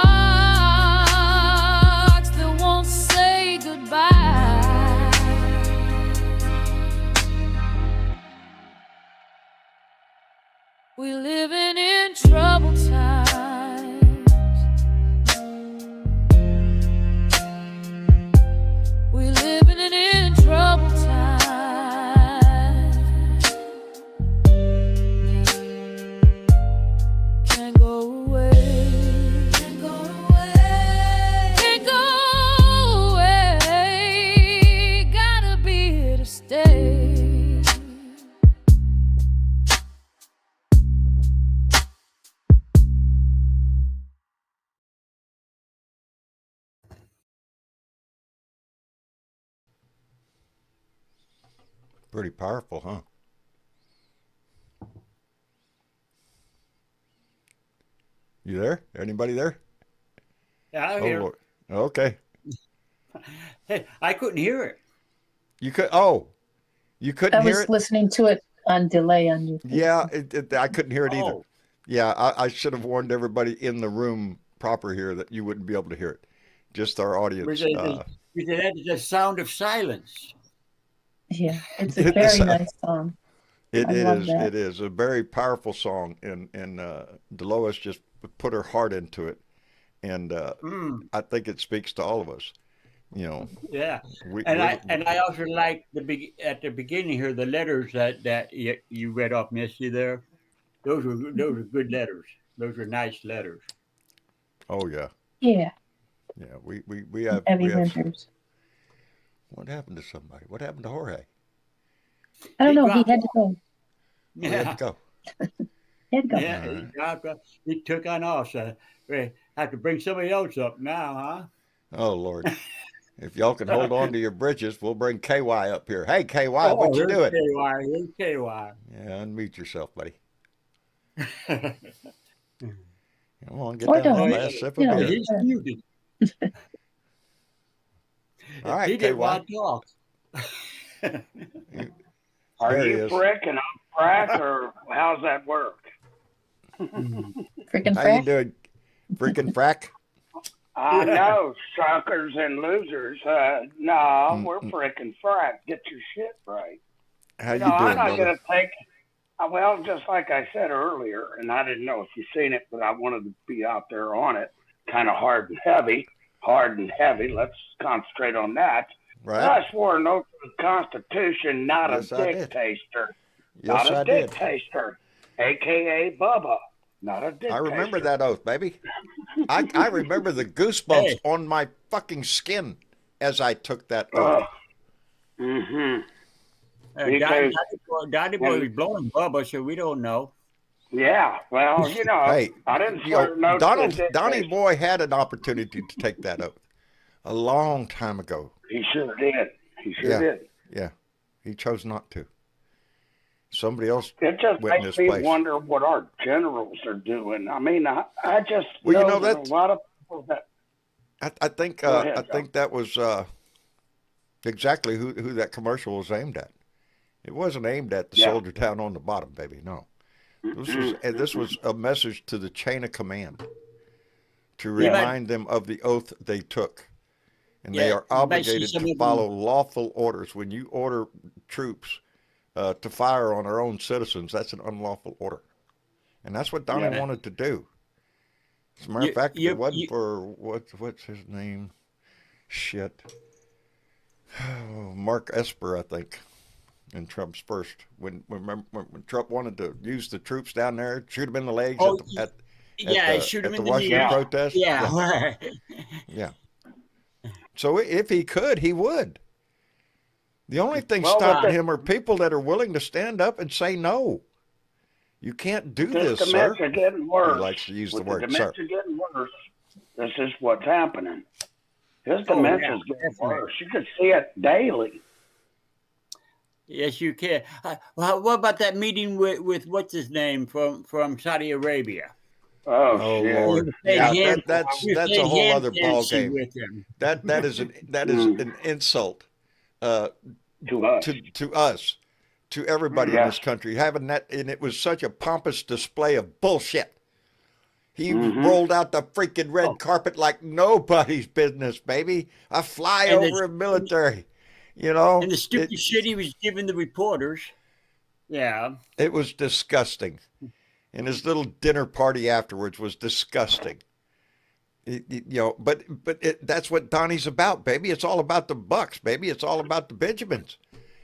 that won't say goodbye. We living in troubled times. We living in troubled times. Can't go away. Can't go away. Can't go away. Gotta be here to stay. Pretty powerful, huh? You there? Anybody there? Yeah, I'm Oh, here. Lord. Okay. Hey, I couldn't hear it. You could. Oh, you I couldn't hear was it. listening to it on delay on YouTube. Yeah, I couldn't hear it either. Oh, Yeah, I should have warned everybody in the room proper here that you wouldn't be able to hear it. Just our audience. we said that is the sound of silence. Yeah, it's a It- very it's- nice song. It I love is. that. It is a very powerful song, and Dolores just put her heart into it, and I think it speaks to all of us. You know, Yeah, we and we're- I also like at the beginning here the letters that you read off, Misty. There, those were good letters. Those were nice letters. oh yeah, Yeah, we have Heavy Winters. What happened to somebody? What happened to Jorge? I don't He know. He dropped had to go. Oh, he had Yeah, to go. He had to go. yeah. He took on off. So we have to bring somebody else up now, huh? Oh Lord, if y'all can hold on to your bridges, we'll bring KY up here. Hey KY, what you doing? KY, here's KY. Yeah, unmute yourself, buddy. Come on, get Or down don't. that last sip You of know, beer. He's muted. All right, He didn't KY. want to talk. Are There he you is. Frick and I'm Frack, or how's that work? freaking How you frack. doing, freaking frack? I know, suckers and losers. No, we're frickin' Frack. Get your shit right. How you No, I'm doing, not brother? going to take. Well, just like I said earlier, and I didn't know if you've seen it, but I wanted to be out there on it. Kind of hard and heavy. Let's concentrate on that. Right? I swore an oath to the Constitution, not Yes, a I did. dictator. Yes, Not I a did. dictator, a.k.a. Bubba. Not a dictator. I remember that oath, baby. I remember the goosebumps Hey. on my fucking skin as I took that oath. Mm-hmm. Donnie Because- Boy was blowing Bubba, so we don't know. Yeah, well, you know, Hey, I didn't you swear know, no Donnie dictator. Boy had an opportunity to take that oath a long time ago. He sure did. He sure Yeah. did. Yeah, he chose not to. Somebody else It just went in makes his me place. wonder what our generals are doing. I mean, I just Well, you know know, that a that's- lot of people that I think Go ahead, I think that was exactly who that commercial was aimed at. It wasn't aimed at the Yeah. soldier down on the bottom, baby. No, this was a message to the chain of command to Yeah. remind them of the oath they took, and they Yeah, are basically obligated some to of them- follow lawful orders. When you order troops to fire on our own citizens, that's an unlawful order, and that's what Donnie Yeah. wanted to do. As a matter You- of fact, if you- it wasn't you- for what's his name? Shit. Mark Esper, I think, in Trump's first. When Trump wanted to use the troops down there, shoot them in the legs Oh, at Yeah, the, shoot at him the in the Washington knee. protest. Yeah. Yeah. So if he could, he would. The only thing Well, stopping him are people that are willing to stand up and say no. You can't do this this, sir. dementia getting worse. He likes to use With the word, the sir. dementia getting worse, this is what's happening. His Oh, yeah, dementia's getting definitely. worse. You could see it daily. Yes, you can. Well, what about that meeting with what's his name from Saudi Arabia? Oh shit. Lord, Played yeah, hand- that's we a played whole hand other ball dancing game. with him. That is an insult To us. to us, to everybody in Yeah. this country. Having that, and it was such a pompous display of bullshit. He rolled out the freaking red carpet like nobody's business, baby. A And flyover of military, you know. And the stupid shit he was giving the reporters. Yeah. It was disgusting, and his little dinner party afterwards was disgusting. But that's what Donnie's about, baby. It's all about the bucks, baby. It's all about the Benjamins.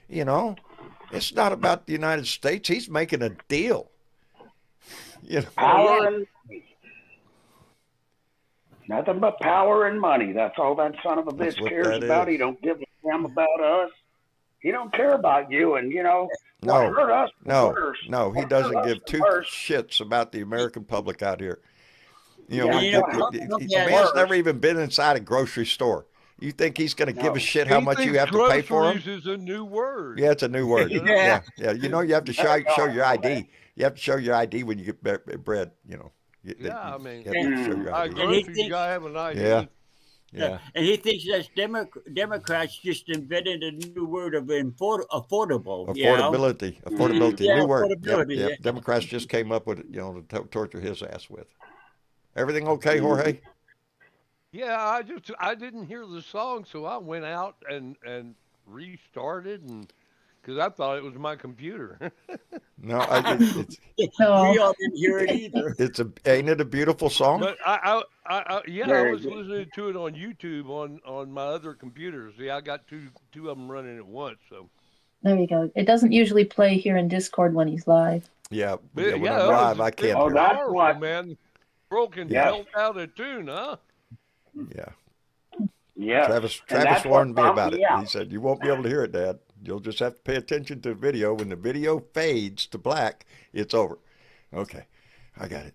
You know, it's not about the United States. He's making a deal. You know, Power and money. Nothing but power and money. That's all that son of a That's bitch what cares that about. is. He don't give a damn about us. He don't care about you. And you know, No, what hurt us worse. no, he What doesn't hurt us give two worse. shits about the American public out here. You know, Yeah, the yeah, man's worse. never even been inside a grocery store. You think he's going to give No. a shit how He much you thinks have to pay for him? groceries is a new word. Yeah, it's a new word. Yeah. Yeah. You know, you have to show your ID. You have to show your ID when you get bread. You know. Yeah, I mean, you have to show your I ID. And he groceries, you gotta have an ID. Yeah. Yeah. And he thinks that Democrats just invented a new word of affordable. You know? Affordability, Yeah, new word. affordability, Yep. yeah. Democrats just came up with it, to torture his ass with. Everything okay, Jorge? Yeah, I didn't hear the song, so I went out and restarted, and because I thought it was my computer. No, No. We all didn't hear it either. ain't it a beautiful song? But I Very was good. listening to it on YouTube on my other computer. See, I got two of them running at once. So There you go. It doesn't usually play here in Discord when he's live. Yeah, But, when yeah, I'm that live, was- I can't Oh, hear it. that's powerful, what- man. Broken Yeah. belt out of tune, huh? Yeah. Yeah. Travis And that's warned what me bummed about it. me out. He said, "You won't be able to hear it, Dad. You'll just have to pay attention to the video. When the video fades to black, it's over." Okay, I got it.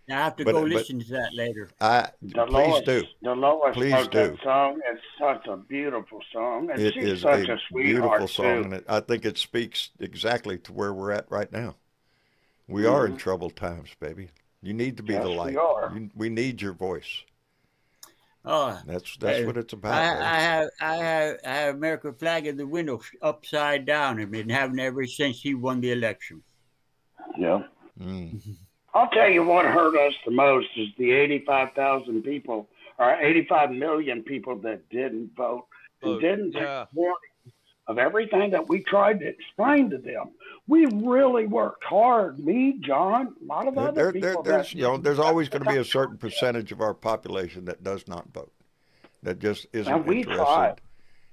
I have to But- go but- listen to that later. Please do. Dolores Please wrote do. that song. It's such a beautiful song. And It she's is such a a sweetheart, beautiful song, too. and I think it speaks exactly to where we're at right now. We are in troubled times, baby. You need to be Yes, the we light. are. We need your voice. Oh, That's Hey, what it's about. I have American flag in the window upside down. I've been having it ever since he won the election. Yeah. Mm. I'll tell you what hurt us the most is the 85,000 people, or 85 million people that didn't vote, who Vote, didn't take yeah. warning of everything that we tried to explain to them. We really worked hard. Me, John, a lot of other people. There's always going to be a certain percentage of our population that does not vote, that just isn't And we interested tried.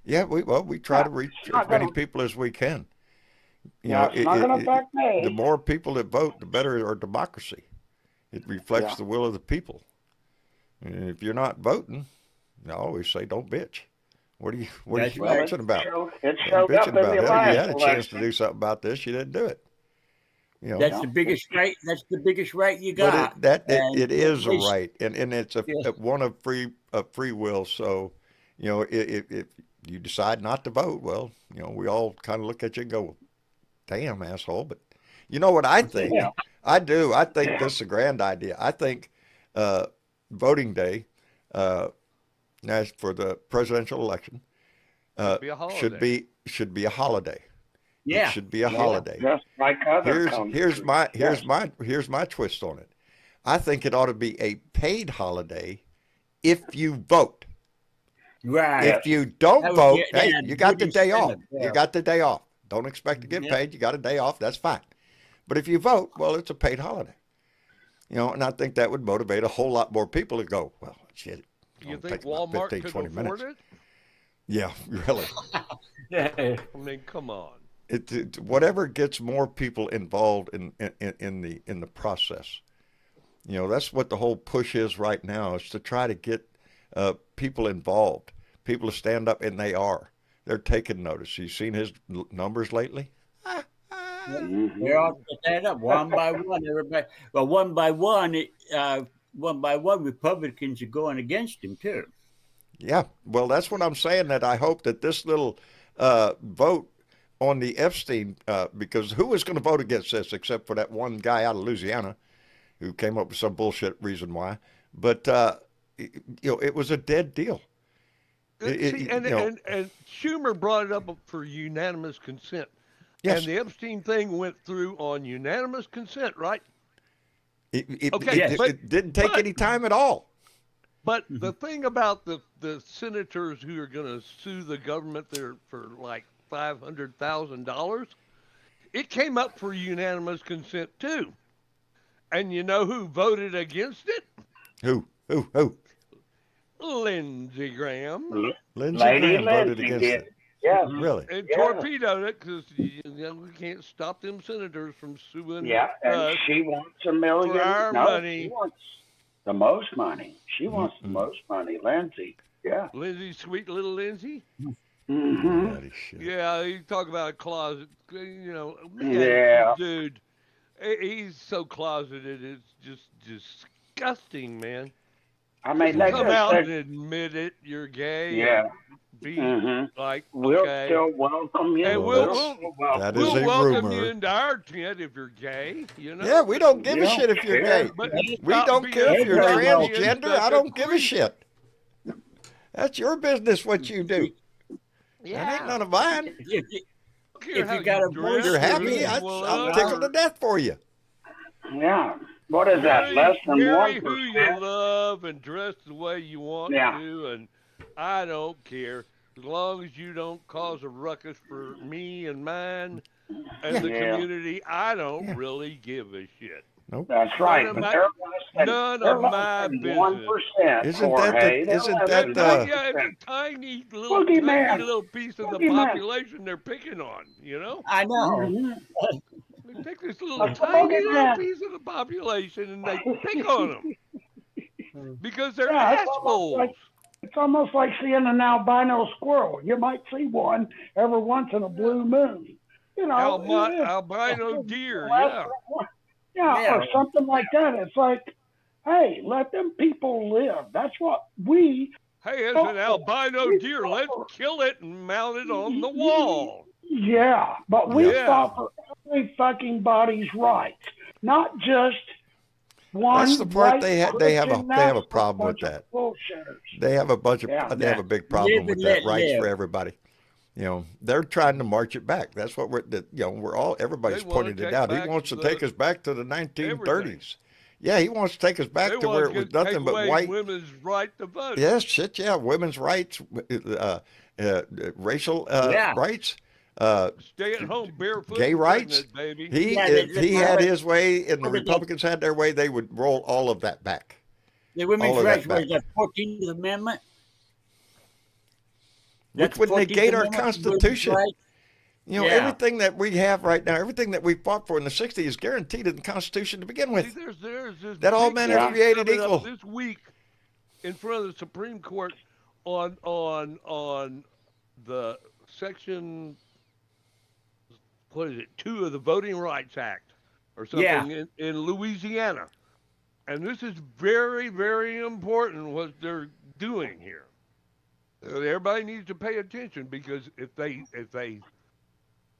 Yeah, we try to Yeah, reach it's not as many gonna- people as we can. You Yeah, know, it's not going to affect me. the more people that vote, the better our democracy. It reflects Yeah. the will of the people. And if you're not voting, I always say, don't bitch. What are you That's bitching right. about? It I'm showed up bitching in about the hell. You last had a chance to election. do something about this. You didn't do it. You know, That's the biggest right. That's the biggest right you but got. it is a right, and it's Yeah. one of free will. So, you know, if you decide not to vote, well, you know, we all kind of look at you and go, "Damn, asshole!" But you know what I think? Yeah. I do. I think this is a grand idea. I think uh, voting day, as for the presidential election, Be a holiday. should be a holiday. Yeah. It should be a holiday. Just like other countries. Here's my twist on it. I think it ought to be a paid holiday if you vote. Right. If you don't That would vote, be- hey, yeah, you got the good day off. incentive, yeah. You got the day off. Don't expect to get Yeah. paid. You got a day off. That's fine. But if you vote, well, it's a paid holiday. You know, and I think that would motivate a whole lot more people to go, well, shit. You it'll think take about Walmart 15, could 20 afford minutes. it? Yeah, really. Yeah. I mean, come on. Whatever gets more people involved in the process. You know, that's what the whole push is right now, is to try to get people involved, people to stand up, and they are. They're taking notice. You seen his numbers lately? They're all stand up one by one. Everybody, well, one by one, Republicans are going against him too. Yeah. Well, that's what I'm saying. That I hope that this little vote on the Epstein, because who was going to vote against this except for that one guy out of Louisiana who came up with some bullshit reason why. But you know, it was a dead deal. See, and Schumer brought it up for unanimous consent. Yes. And the Epstein thing went through on unanimous consent, right? Okay, Yes. it didn't take any time at all. But the thing about the senators who are going to sue the government there for like $500,000, it came up for unanimous consent too. And you know who voted against it? Who? Lindsey Graham. Lindsey Lady Graham voted Lindsey against did. it. Yeah. Really? And Yeah. torpedoed it because we can't stop them senators from suing Yeah, and us. she wants $1 million. for our no, money. She wants the most money. She wants the most money, Lindsay. Yeah. Lindsay, sweet little Lindsay. Mm-hmm. Bloody shit. Yeah, you talk about a closet. You know, man, Yeah. dude, he's so closeted. It's just disgusting, man. I mean, they Come just out said, and admit it. You're gay. yeah. Be Mm-hmm. like, We'll okay. still welcome you. And Well, we'll that is we'll a welcome rumor. you into our tent if you're gay. You know. Yeah, we don't give You a don't shit if you're care. gay. But We stop don't being care if you're very well. transgender. I don't give a shit. That's your business what you do. That ain't none of mine. If you got a voice, You're happy. I'm tickled to death for you. Yeah. What is that? Less than Marry who 1%? you love and dress the way you want Yeah. to, and I don't care as long as you don't cause a ruckus for me and mine and the Yeah. community. I don't really give a shit. Nope. That's right. None of But my- they're less than, none they're of less my than business. 1%. Isn't Jorge. that the- They're isn't less that than the- Yeah, 1%. it's a tiny little Boogeyman. piece of the Boogeyman. population they're picking on. You know, I know. Mhm. they pick this little That's the tiny little boogeyman. piece of the population and they pick on them because they're Yeah, it's almost assholes. like- It's almost like seeing an albino squirrel. You might see one every once in a blue moon. You know, Albino deer, less yeah. than one- yeah, Yeah. or something like that. It's like, hey, let them people live. That's what we. Hey, it's an albino deer. Let's kill it and mount it on the wall. Yeah, but we Yeah. fought for every fucking body's rights, not just one. That's the part white they have a Christian problem with bunch of that. bullshitters. They have a bunch of Yeah. they have a big problem Live with and that let rights live. for everybody. You know, they're trying to march it back. That's what everybody's They wanna pointed it take out. He back wants to the- take us back to the 1930s. Yeah, he wants to take us back They to where want it was to nothing take but away white. women's right to vote. Yes, shit, yeah, women's rights, racial Yeah. rights, Stay at home barefoot. gay and rights. pregnant, baby. He Yeah, if he had his way and the What did they- Republicans had their way, they would roll all of that back. The All women's of that rights was back. the 14th Amendment. which That's would 14th negate our Amendment, women's Constitution. rights. You know, Yeah. everything that we have right now, everything that we fought for in the 60s is guaranteed in the Constitution to begin See, with. there's this That all big men case are created coming up equal. this week in front of the Supreme Court on the section, what is it, 2 of the Voting Rights Act or something in Louisiana. And this is very, very important what they're doing here. Everybody needs to pay attention, because if they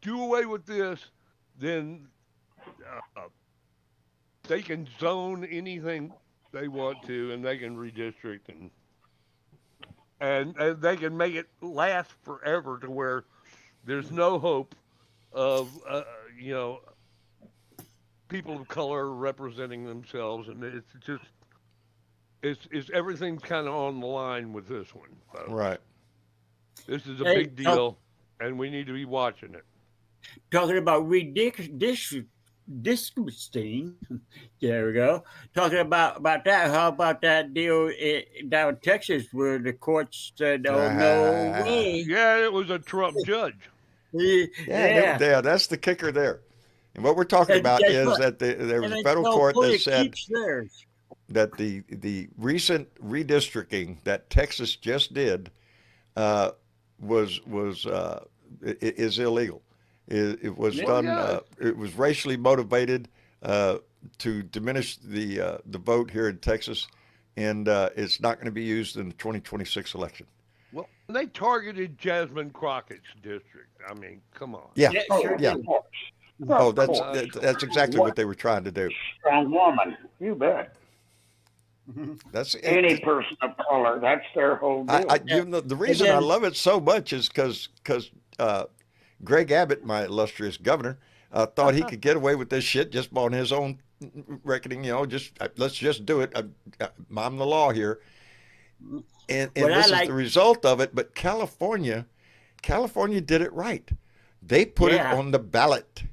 do away with this, then they can zone anything they want to, and they can redistrict, and they can make it last forever to where there's no hope of people of color representing themselves, and it's just it's everything's kind of on the line with this one. Folks. Right. This is a Hey, big deal, and we need to be watching it. Talking about redistricting. There we go. Talking about that. How about that deal down in Texas where the courts said, "Oh no way"? Yeah, it was a Trump judge. Yeah. Yeah, that's the kicker there. And what we're talking about guess is what? that there was And a it's federal no court point, that it said keeps theirs. that the recent redistricting that Texas just did is illegal. It was done. yeah. It was racially motivated to diminish the vote here in Texas, and it's not going to be used in the 2026 election. Well, they targeted Jasmine Crockett's district. I mean, come on. Yeah, Sure yeah. did. Oh, that's exactly what they were trying to do. Strong woman. You bet. That's Any person of color, that's their whole deal. the reason I love it so much is because Greg Abbott, my illustrious governor, thought he could get away with this shit just on his own reckoning. Let's just do it. I'm the law here, and this is the result of it. But California did it right. They put it on the ballot,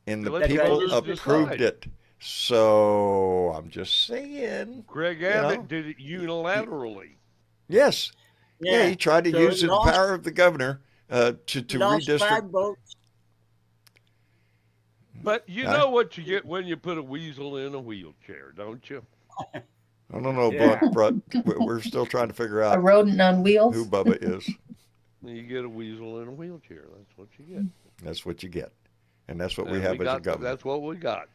and the Let people voters approved decide. it. So I'm just saying. Greg Abbott did it unilaterally. Yes. Yeah, he tried to So use it the lost- power of the governor to Lost 5 redistrict. votes. But you know what you get when you put a weasel in a wheelchair, don't you? I don't know, Yeah. but we're still trying to figure A out rodent on wheels. who Bubba is. You get a weasel in a wheelchair. That's what you get. That's what you get, and that's what we And have as a got- governor. That's what we got.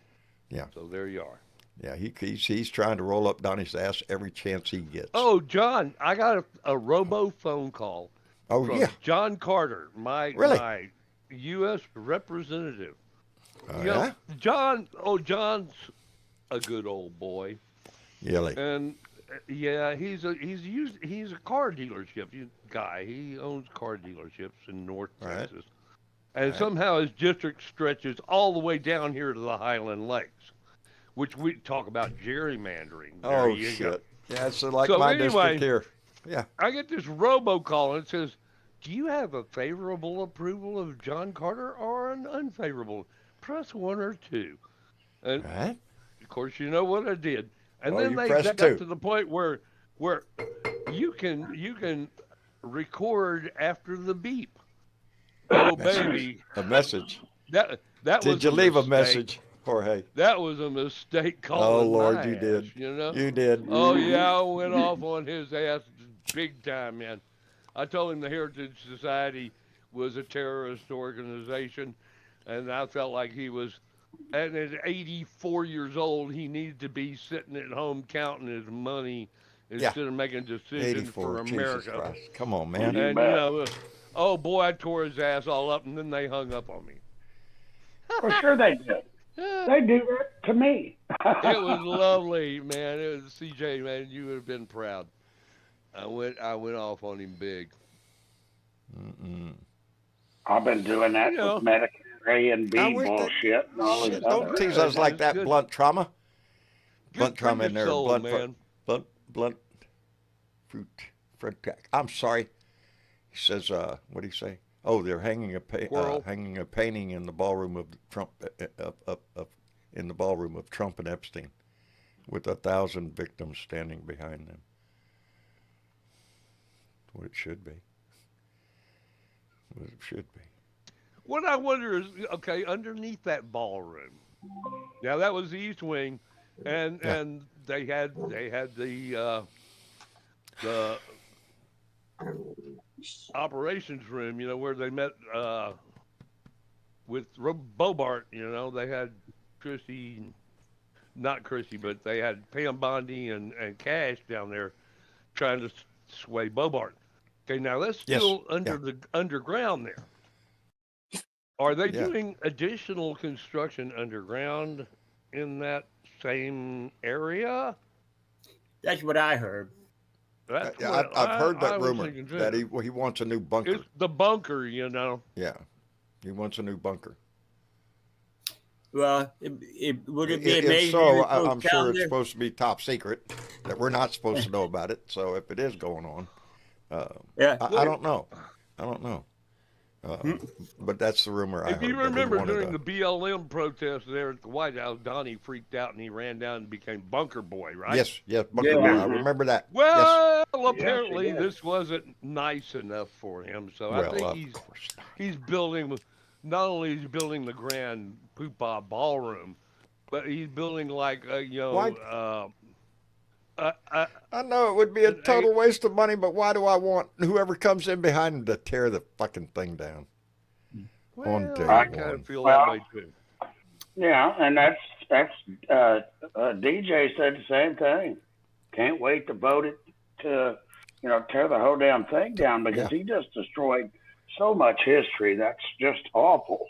Yeah. So there you are. Yeah, he's trying to roll up Donnie's ass every chance he gets. Oh, John, I got a robo phone call Oh, from yeah. John Carter, my U.S. representative. Oh, You know, yeah. John's a good old boy, Really? and he's a car dealership guy. He owns car dealerships in North Right. Texas, and somehow his district stretches all the way down here to the Highland Lakes, which we talk about gerrymandering. There Oh you go. shit! Yeah, it's like So my anyway, district here. Yeah. I get this robocall and it says, "Do you have a favorable approval of John Carter or an unfavorable? Press 1 or 2." And Right. of course, you know what I did. And then you they pressed got 2. to the point where you can record after the beep. Oh baby, A message. that was. Did you leave a message, Jorge? That was a mistake. Oh Calling Lord, my you ass, did. You know. You did. Oh yeah, I went off on his ass big time, man. I told him the Heritage Society was a terrorist organization, and I felt like he was, and at 84 years old, he needed to be sitting at home counting his money instead of making decisions 84. for Jesus America. Christ. Come on, man. And you know, oh boy, I tore his ass all up, and then they hung up on me. Well, sure they do. They do that to me. It was lovely, man. It was CJ, man. You would have been proud. I went off on him big. I've been doing that You know. with Medicare A and B I wish that- bullshit and all Shit, this don't other. tease us like that. Good. Blunt trauma. Good Blunt for trauma your in there. soul, Blunt, man. fruit. I'm sorry. He says, what do you say? Oh, they're hanging a Squirrel. painting in the ballroom of Trump, in the ballroom of Trump and Epstein, with 1,000 victims standing behind them. What it should be. It should be. What I wonder is, okay, underneath that ballroom. Now that was the East Wing, and Yeah. and they had the operations room, where they met with Bobart. They had Chrissy, not Chrissy, but they had Pam Bondi and Cash down there trying to sway Bobart. Okay, now that's Yes. still Yeah. the underground there. Are they Yeah. doing additional construction underground in that same area? That's what I heard. That's Yeah, what I've heard I that was rumor thinking too. that he wants a new bunker. It's the bunker, Yeah, he wants a new bunker. Well, would it be If amazing so, if it goes I'm sure down it's there? supposed to be top secret, that we're not supposed to know about it. So if it is going on, Yeah. I don't know. I don't know. But that's the rumor I If heard. you that he remember wanted during the BLM protest there at the White House, Donnie freaked out and he ran down and became Bunker Boy, right? Yes, bunker Yeah. boy. I remember that. Yes. Well, Yes, apparently he did. this wasn't nice enough for him, so I Well, think of course not. he's building. Not only is he building the grand Poopah ballroom, but he's building like Why? uh, I know it would be a an total waste of money, but why do I want whoever comes in behind him to tear the fucking thing down? On day I kind one. of feel Well, that way too. Yeah, and that's DJ said the same thing. Can't wait to vote it to tear the whole damn thing down because he just destroyed so much history. That's just awful.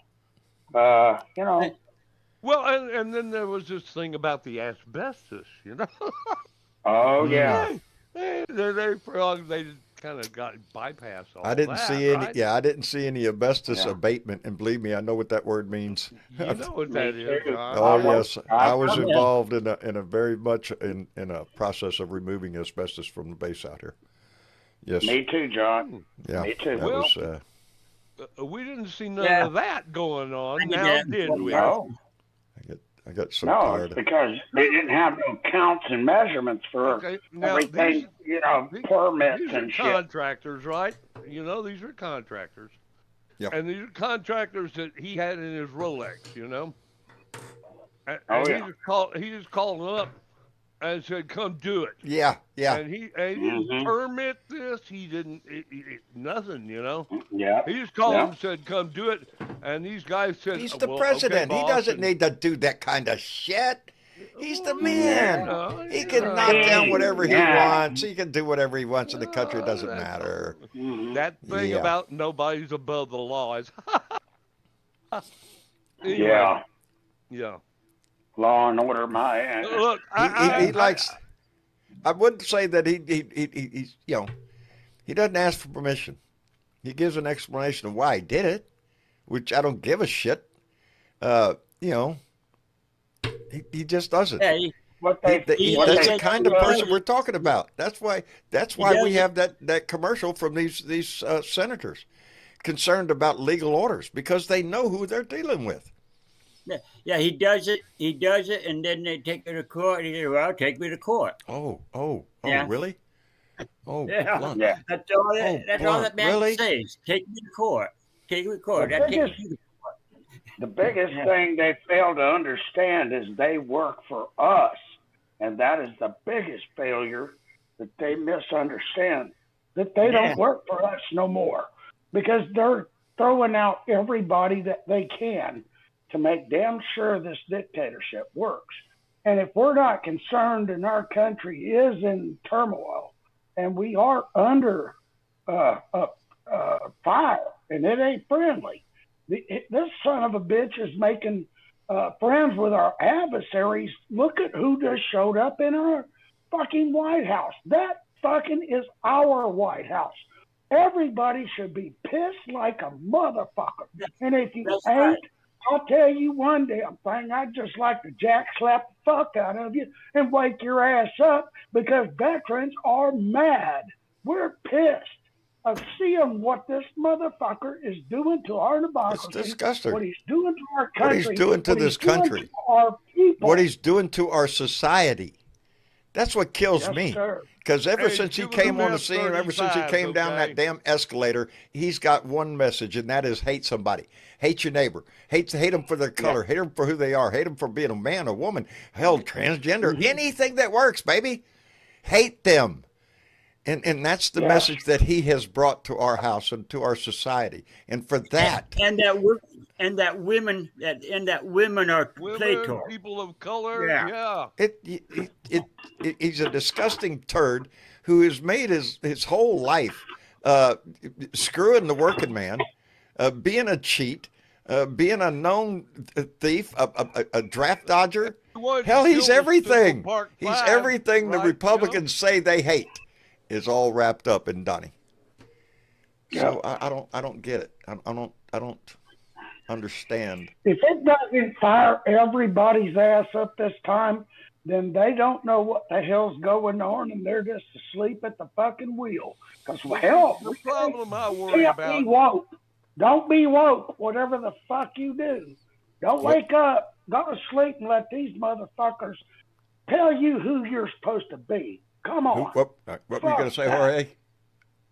Well, and then there was this thing about the asbestos, Oh yeah. They kind of got bypassed all I didn't that, see any. right? Yeah, I didn't see any asbestos Yeah. abatement, and believe me, I know what that word means. You know what that Me is, too. John. Oh I yes, was- I was I- involved in a very much in a process of removing asbestos from the base out here. Yes, Me too, John. yeah, me too. that Well, was. We didn't see none Yeah. of that going on. I did Now, that did before. we? No, I got so no, tired. it's because they didn't have no counts and measurements for Okay, now everything, these permits are and shit. contractors, right? These are contractors. Yeah. And these are contractors that he had in his Rolex, And, Oh, and yeah. he just called them up and said, "Come do it." Yeah, yeah. And he didn't Mhm. permit this. He didn't nothing. Yeah. He just called Yeah. them and said, "Come do it." And these guys said, He's the "Well, president. Okay, He boss," doesn't and- need to do that kind of shit. He's the Oh, man. yeah, He can yeah. knock down whatever he Yeah. wants. He can do whatever he wants in the country. It doesn't that's matter. Mhm. That thing Yeah. about nobody's above the law is. Anyway, Yeah. yeah. Law and order, my ass. Look, He likes. I wouldn't say that he's he doesn't ask for permission. He gives an explanation of why he did it, which I don't give a shit. He just doesn't. Yeah, What they, That's the kind of person we're talking about. That's why we have that commercial from these senators concerned about legal orders, because they know who they're dealing with. yeah, he does it, and then they take it to court. He says, "Well, take me to court." Oh, Yeah. really? Oh, Yeah. Blunt. Yeah. That's all. Oh, That's all Blunt, that man really? says. Take me to court. Take me to court. The That takes biggest- you to The biggest thing they fail to understand is they work for us. And that is the biggest failure that they misunderstand, that they Yeah. don't work for us no more, because they're throwing out everybody that they can to make damn sure this dictatorship works. And if we're not concerned and our country is in turmoil and we are under fire and it ain't friendly, this son of a bitch is making friends with our adversaries. Look at who just showed up in our fucking White House. That fucking is our White House. Everybody should be pissed like a motherfucker. And if you That's ain't, right. I'll tell you one damn thing. I'd just like to jack slap the fuck out of you and wake your ass up, because veterans are mad. We're pissed of seeing what this motherfucker is doing to our democracy. It's disgusting. What he's doing to our What country. he's doing to what this he's doing country. to our people. What he's doing to our society. That's what kills Yes, me. sir. Because ever Hey, since he give us came a on the scene, ever since he F-35s, came down okay? that damn escalator, he's got one message, and that is hate somebody. Hate your neighbor. Hate them for their color. Hate them for who they are. Hate them for being a man, a woman, hell, transgender, anything that works, baby. Hate them. And that's the message that he has brought to our house and to our society. And for that, and that women are Women, Plato. people of color, Yeah. he's a disgusting turd who has made his whole life screwing the working man, being a cheat, being a known thief, a draft dodger. Hell, he's everything. He's everything the Republicans say they hate is all wrapped up in Donnie. So I don't get it. I don't understand. If it doesn't fire everybody's ass up this time, then they don't know what the hell's going on, and they're just asleep at the fucking wheel. Because, hell, the problem I worry can't about. be woke. Don't be woke, whatever the fuck you do. Don't wake up, go to sleep, and let these motherfuckers tell you who you're supposed to be. Come on. What were you going to say, Jorge?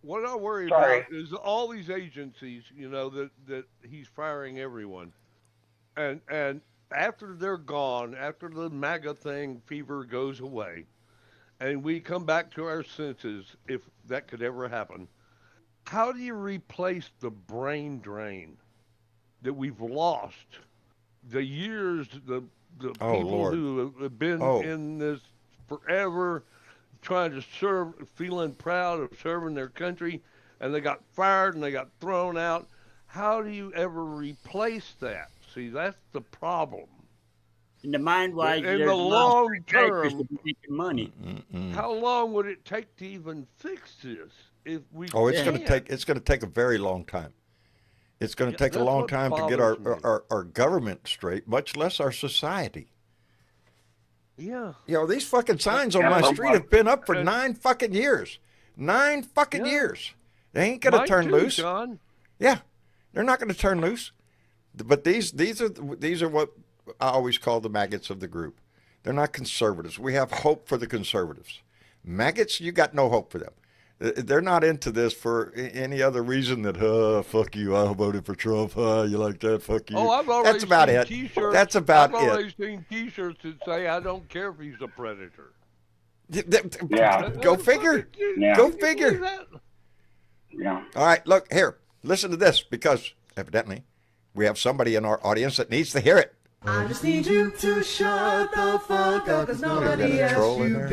What I worry Sorry. about is all these agencies, that he's firing everyone, and after they're gone, after the MAGA thing fever goes away, and we come back to our senses, if that could ever happen, how do you replace the brain drain that we've lost? The years, the people Lord. who have been in this forever, trying to serve, feeling proud of serving their country, and they got fired and they got thrown out. How do you ever replace that? See, that's the problem. In the mind-wise, In the long term, making money. how long would it take to even fix this? If we It's going to take a very long time. It's going to take a that's long what time to get bothers me. our government straight, much less our society. Yeah. These fucking signs on my street have been up for 9 fucking years. 9 fucking years. They ain't going to Mine turn too, loose. John. Yeah, they're not going to turn loose. But these are what I always call the maggots of the group. They're not conservatives. We have hope for the conservatives. Maggots, you got no hope for them. They're not into this for any other reason that, fuck you, I voted for Trump, you like that, fuck you. Oh, I've already That's about seen it. T-shirts. That's about I've already it. seen T-shirts that say, "I don't care if he's a predator." Yeah. Go figure. Yeah. Go figure. Yeah. All right, look, here, listen to this, because evidently we have somebody in our audience that needs to hear it. I just need you to shut the fuck up, cause nobody asked troll in you, there?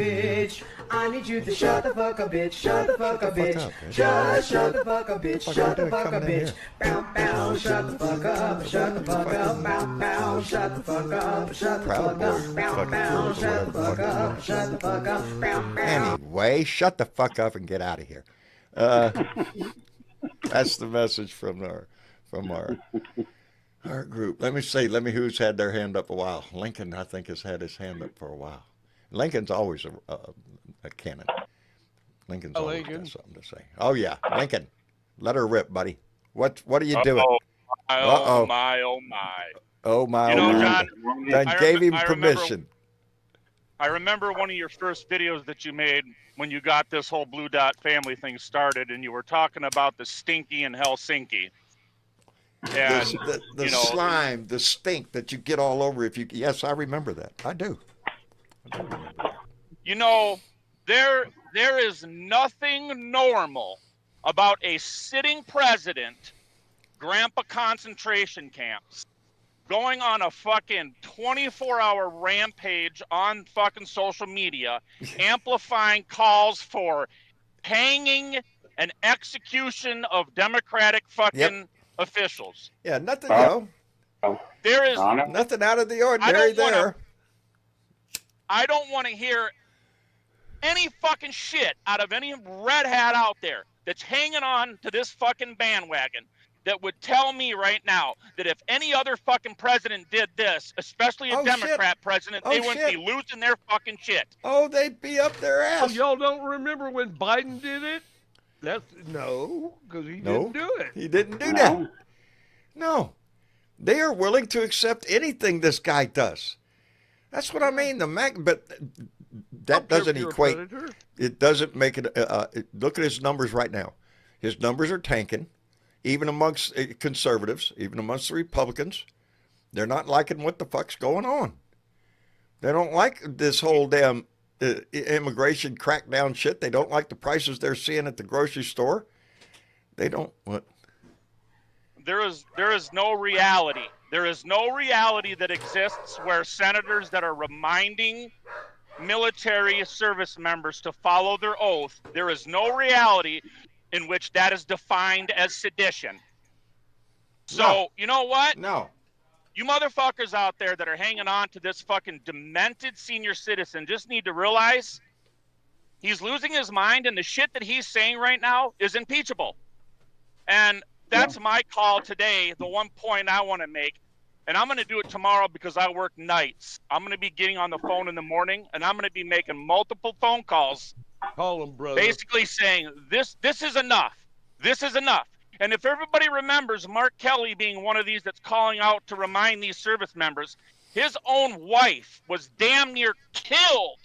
bitch. I need you to shut the fuck up, bitch. Shut the fuck up, bitch. up, bitch. Just shut the fuck up, bitch. Fuck Shut are you the fuck doing up, coming in bitch. here? Bow, bow, shut the fuck up. Shut the fuck up. Bow, bow, shut the fuck up. Shut the Proud fuck Boys, up. Bow, fucking bow, fools, shut the whatever fuck the fuck up. Shut the fuck up. Bow, bow. Anyway, shut the fuck up and get out of here. That's the message from our group. Let me who's had their hand up a while. Lincoln, I think, has had his hand up for a while. Lincoln's always a cannon. Lincoln's always Lincoln. got something to say. Oh yeah, Lincoln, let her rip, buddy. What are you doing? Oh my, oh my. Oh my! You know, oh, my. John, Done I gave him remember- permission. I remember one of your first videos that you made when you got this whole Blue Dot family thing started, and you were talking about the stinky in Helsinki. And, The you know, slime, the stink that you get all over. Yes, I remember that. I do. you know, there is nothing normal about a sitting president, grandpa concentration camps, going on a fucking 24-hour rampage on fucking social media, amplifying calls for hanging and execution of Democratic fucking officials. Yeah, nothing, There is nothing out of the ordinary there. I don't want to hear any fucking shit out of any red hat out there that's hanging on to this fucking bandwagon that would tell me right now that if any other fucking president did this, especially a Democrat president, they wouldn't be losing their fucking shit. Oh, they'd be up their Oh, ass. y'all don't remember when Biden did it? Because he didn't do it. He didn't do that. No. They are willing to accept anything this guy does. That's what I mean. But that doesn't You're a equate. predator. It doesn't make it. Look at his numbers right now. His numbers are tanking, even amongst conservatives, even amongst the Republicans. They're not liking what the fuck's going on. They don't like this whole damn immigration crackdown shit. They don't like the prices they're seeing at the grocery store. They don't. What? There is no reality. There is no reality that exists where senators that are reminding military service members to follow their oath, there is no reality in which that is defined as sedition. So, No. you know what? No. You motherfuckers out there that are hanging on to this fucking demented senior citizen just need to realize he's losing his mind, and the shit that he's saying right now is impeachable. And that's my call today, the one point I want to make. And I'm going to do it tomorrow because I work nights. I'm going to be getting on the phone in the morning, and I'm going to be making multiple phone calls Call him, brother. basically saying this is enough. This is enough. And if everybody remembers Mark Kelly being one of these that's calling out to remind these service members, his own wife was damn near killed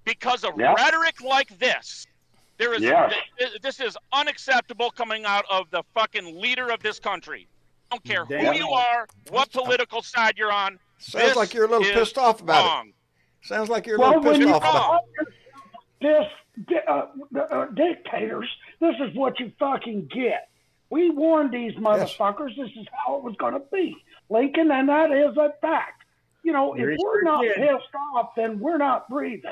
because of rhetoric like this. There is this is unacceptable coming out of the fucking leader of this country. I don't care who you are, what political side you're on. Sounds like you're a little pissed off about wrong. it. Sounds like you're a little pissed off about it. Dictators, this is what you fucking get. We warned these motherfuckers this is how it was going to be, Lincoln, and that is a fact. You know, if we're not pissed off, then we're not breathing.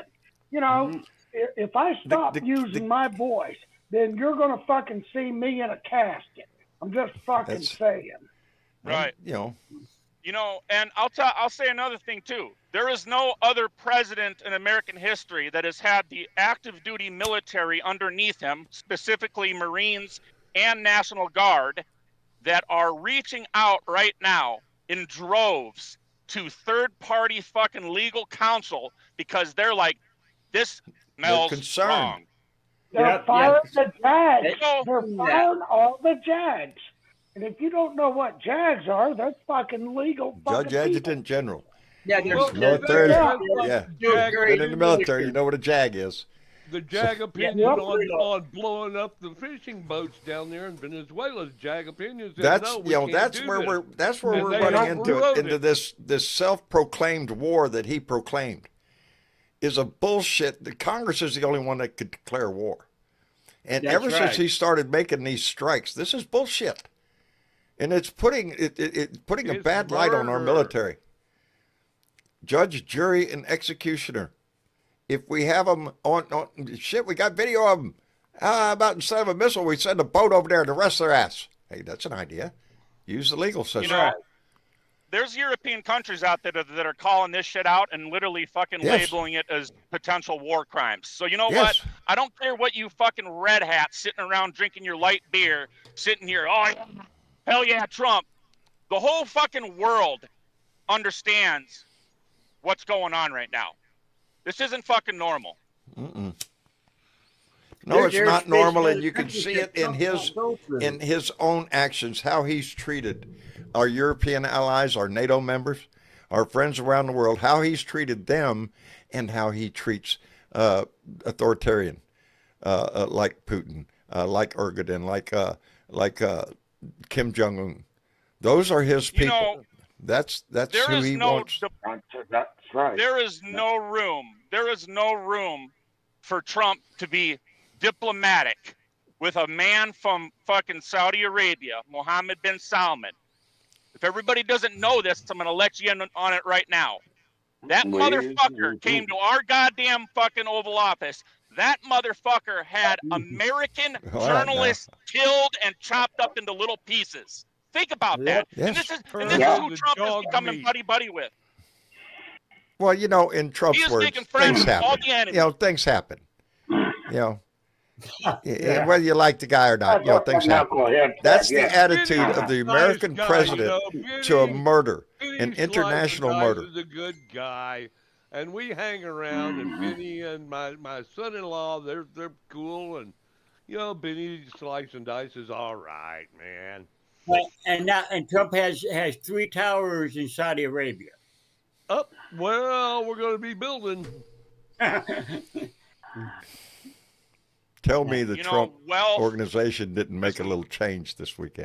You know, if I stop using my voice, then you're going to fucking see me in a casket. I'm just fucking saying. Right. You know, and I'll say another thing too. There is no other president in American history that has had the active duty military underneath him, specifically Marines and National Guard, that are reaching out right now in droves to third-party fucking legal counsel because they're like, this smells wrong. They're firing the JAGs. They're firing all the JAGs. And if you don't know what JAGs are, that's fucking legal fucking Judge Adjutant General. Yeah, Military. Been in the military, you know what a JAG is. The JAG opinion on blowing up the fishing boats down there in Venezuela's JAG opinion. That's where we're running into this self-proclaimed war that he proclaimed is a bullshit. The Congress is the only one that could declare war, and since he started making these strikes, this is bullshit, and it's putting a bad light on our military. Judge, jury, and executioner. If we have them on shit, we got video of them. How about instead of a missile, we send a boat over there to arrest their ass? Hey, that's an idea. Use the legal system. You know, there's European countries out there that are calling this shit out and literally fucking labeling it as potential war crimes. So you know what? I don't care what you fucking red hats sitting around drinking your light beer, sitting here, oh, hell yeah, Trump. The whole fucking world understands what's going on right now. This isn't fucking normal. No, it's not normal, and you can see it in his own actions, how he's treated our European allies, our NATO members, our friends around the world, how he's treated them, and how he treats authoritarian, like Putin, like Erdogan, like Kim Jong-un. Those are his people. You know, that's who he wants. That's right. There is no room for Trump to be diplomatic with a man from fucking Saudi Arabia, Mohammed bin Salman. If everybody doesn't know this, I'm going to let you in on it right now. That motherfucker came to our goddamn fucking Oval Office. That motherfucker had American journalists killed and chopped up into little pieces. Think about that. Yes. And this is who Trump is becoming buddy-buddy with. Well, you know, in Trump's words, things happen. Things happen. Whether you like the guy or not, things happen. That's the attitude of the American president to a murder, an international murder. Is a good guy, and we hang around, and Benny and my son-in-law, they're cool, and Benny Slice and Dice is all right, man. And Trump has 3 towers in Saudi Arabia. Well, we're going to be building. Tell me the You know, Trump wealth organization didn't make a little change this week.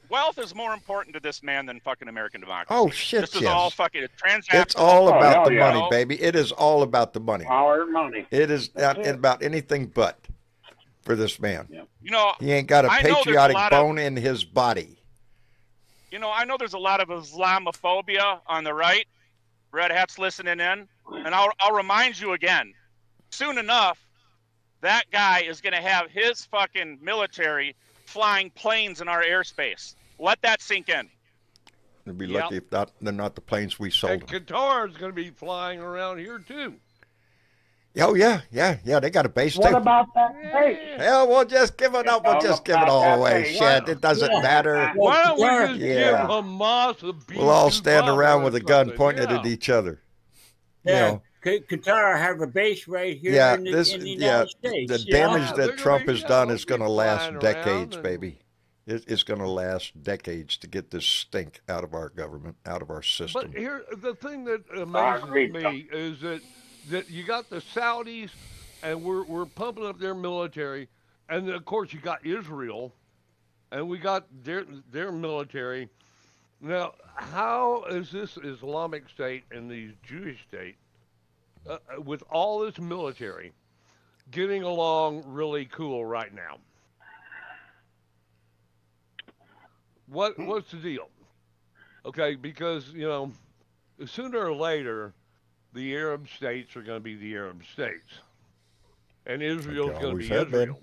wealth is more important to this man than fucking American democracy. Oh shit! This is yes. all fucking transactional. It's all Oh, about hell the yeah. money, baby. It is all about the money. Our money. It is not That's it. about anything but for this man. You know, He ain't got a I know there's a patriotic lot of- bone in his body. You know, I know there's a lot of Islamophobia on the right. Red Hat's listening in, and I'll remind you again. Soon enough, that guy is going to have his fucking military flying planes in our airspace. Let that sink in. They'd be Yep. lucky if not, they're not the planes we sold And them. Qatar is going to be flying around here too. Oh yeah. They got a base What too. about that base? Hell, we'll just give it up. We'll just give it all away. Shit, it doesn't matter. Why don't we just Yeah. give Hamas a B-2 We'll all stand bomber around or with a gun something? pointed Yeah. at each other. Yeah, You know, Qatar have a base right here yeah, in the, this, in the yeah, United States. the you know? damage Yeah, they're that gonna Trump be, has you done know, is going to be last flying decades, around baby. It's going to last decades to get this stink out of our government, out of our system. But here, the thing that I agree. amazes me is that you got the Saudis, and we're pumping up their military, and then, of course you got Israel, and we got their military. Now, how is this Islamic State and these Jewish states, with all this military, getting along really cool right now? What's the deal? Okay, because sooner or later, the Arab states are going to be the Arab states, and Israel's Like going to always be have been. Israel.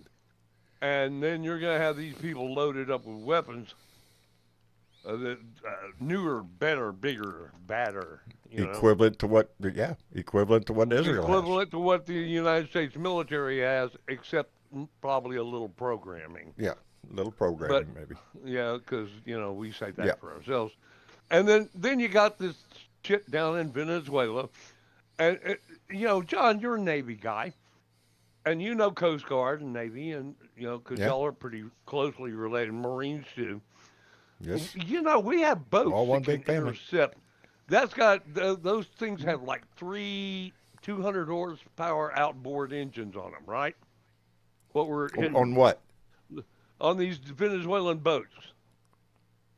And then you're going to have these people loaded up with weapons that newer, better, bigger, badder. Equivalent to what? Yeah, equivalent to what Israel has. Equivalent to what the United States military has, except probably a little programming. Yeah, little programming maybe. Yeah, because we say that Yeah. for ourselves. And then you got this shit down in Venezuela, and John, you're a Navy guy, and you know Coast Guard and Navy, and because Yeah. y'all are pretty closely related, Marines too. Yes. We have boats All one that can big family. intercept. That's got those things have like 200 horsepower outboard engines on them, right? What we're hitting On what? on these Venezuelan boats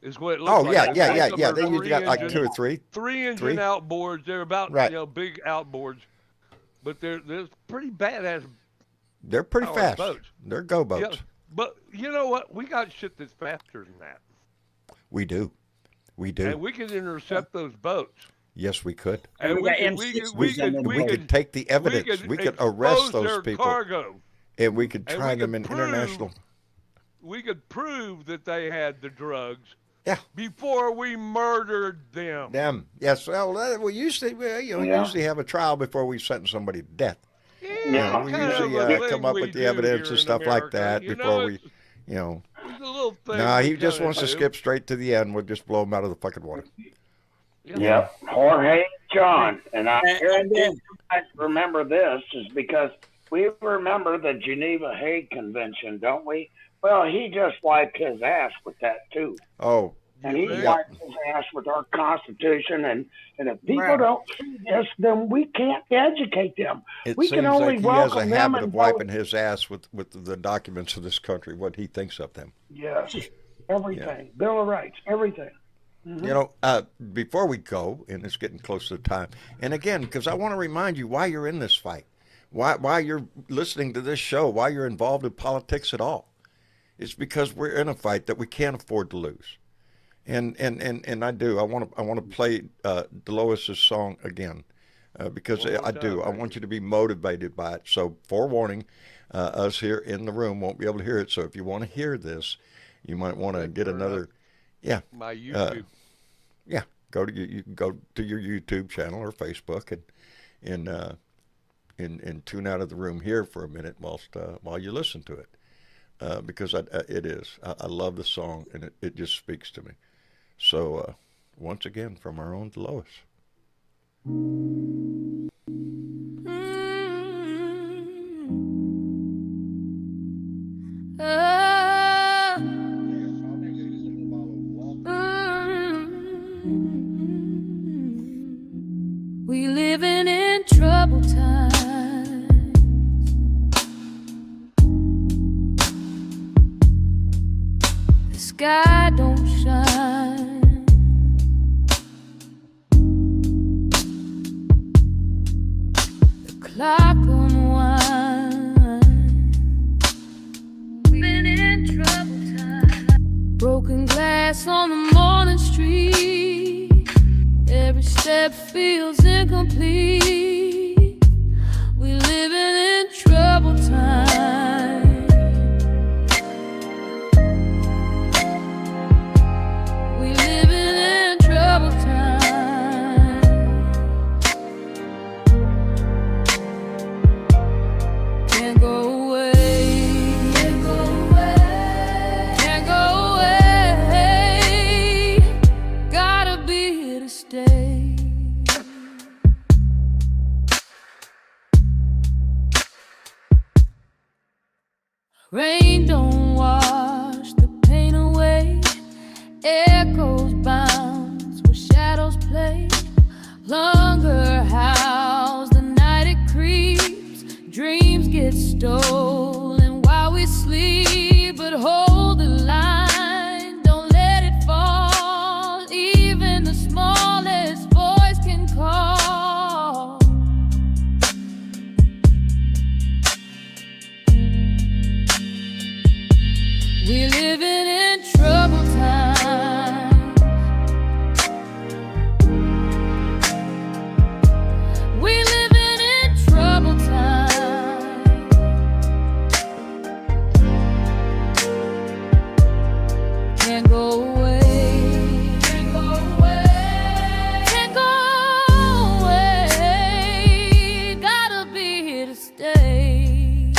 is what it looks Oh like. yeah, They yeah, make yeah, them yeah. are They usually got like three-engine- 2 or 3. three-engine Three? outboards. They're about Right. big outboards, but they're pretty badass. They're pretty Powered fast. boats. They're go Yeah, boats. but you know what? We got shit that's faster than that, We do. We do. and we can intercept those boats. Yes, we could. And we we got could, M60s we could, on them we We boats. could take the evidence. We could arrest expose those their people, cargo. and we could and try we them could in prove- international. We could prove that they had the drugs Yeah. before we murdered them. Them. Yes. Well, we usually, Yeah. usually have a trial before we sentence somebody to death. Yeah, We kind usually of a thing come up we with the do evidence here and in stuff like America. that before we, It's you know. a little thing. No, we he just kinda wants to do. skip straight to the end. We'll just blow him out of the fucking water. Yep. Jorge John. And I And then- remember this is because we remember the Geneva Hague Convention, don't we? Well, he just wiped his ass with that too. Oh, And he Yeah. wiped his ass with our Constitution. And if people Right. don't see this, then we can't educate them. it We seems can only like he has a welcome them habit and of go- wiping his ass with the documents of this country, what he thinks of them. Yes. Everything. Bill of Rights. Everything. You know, before we go, and it's getting close to the time, and again, because I want to remind you why you're in this fight, why you're listening to this show, why you're involved in politics at all. It's because we're in a fight that we can't afford to lose. And I do. I want to play Delois's song again because One more I do. time, I want you to be motivated by it. So, forewarning, us here in the room won't be able to hear it. So, if you want to hear this, you might want to get another. Yeah, My YouTube. yeah. Go to you can go to your YouTube channel or Facebook and tune out of the room here for a minute while you listen to it because it is. I love the song and it just speaks to me. So once again from our own Lois. We living in sky don't shine. The clock unwinds. Been in trouble time. Broken glass on the morning street. Every step feels incomplete. We living in trouble time. We living in trouble time. Can't go away. Can't go away. Can't go away. Gotta be here to stay. Rain don't wash the pain away. Echoes bounce where shadows play. Longer house the night it creeps. Dreams get stolen while we sleep. But hold the line, don't let it fall. Even the smallest voice can call. We living in trouble times. We living in trouble times. Can't go away. Can't go away. Can't go away. Gotta be here to stay.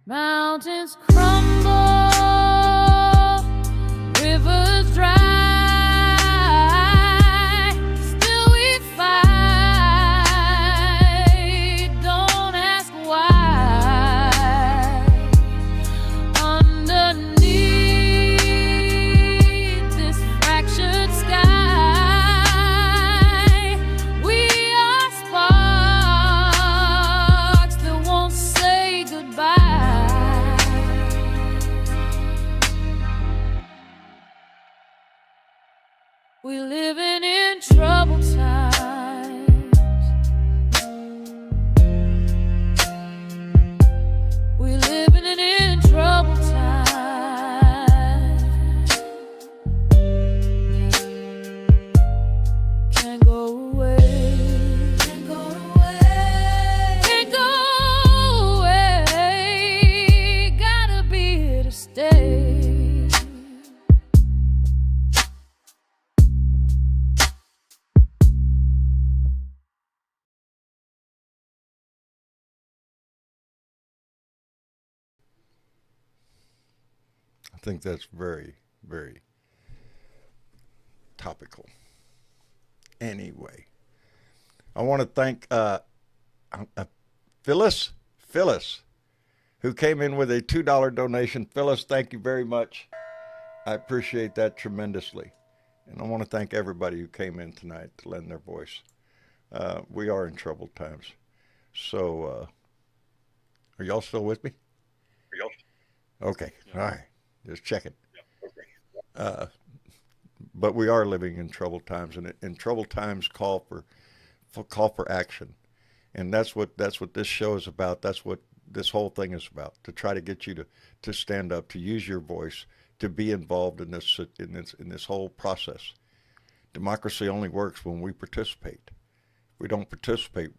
Mountains crumble, rivers dry. Still we fight. Don't ask why. Underneath this fractured sky, we are sparks that won't say goodbye. We living in trouble times. We living in trouble times. Can't go away. Can't go away. Can't go away. Gotta be here to stay. I think that's very, very topical. Anyway, I want to thank Phyllis, who came in with a $2 donation. Phyllis, thank you very much. I appreciate that tremendously. And I want to thank everybody who came in tonight to lend their voice. We are in troubled times. So, are y'all still with me? Okay, all right. Just checking. But we are living in troubled times, and troubled times call for action, and that's what this show is about. That's what this whole thing is about. To try to get you to stand up, to use your voice, to be involved in this whole process. Democracy only works when we participate. If we don't participate,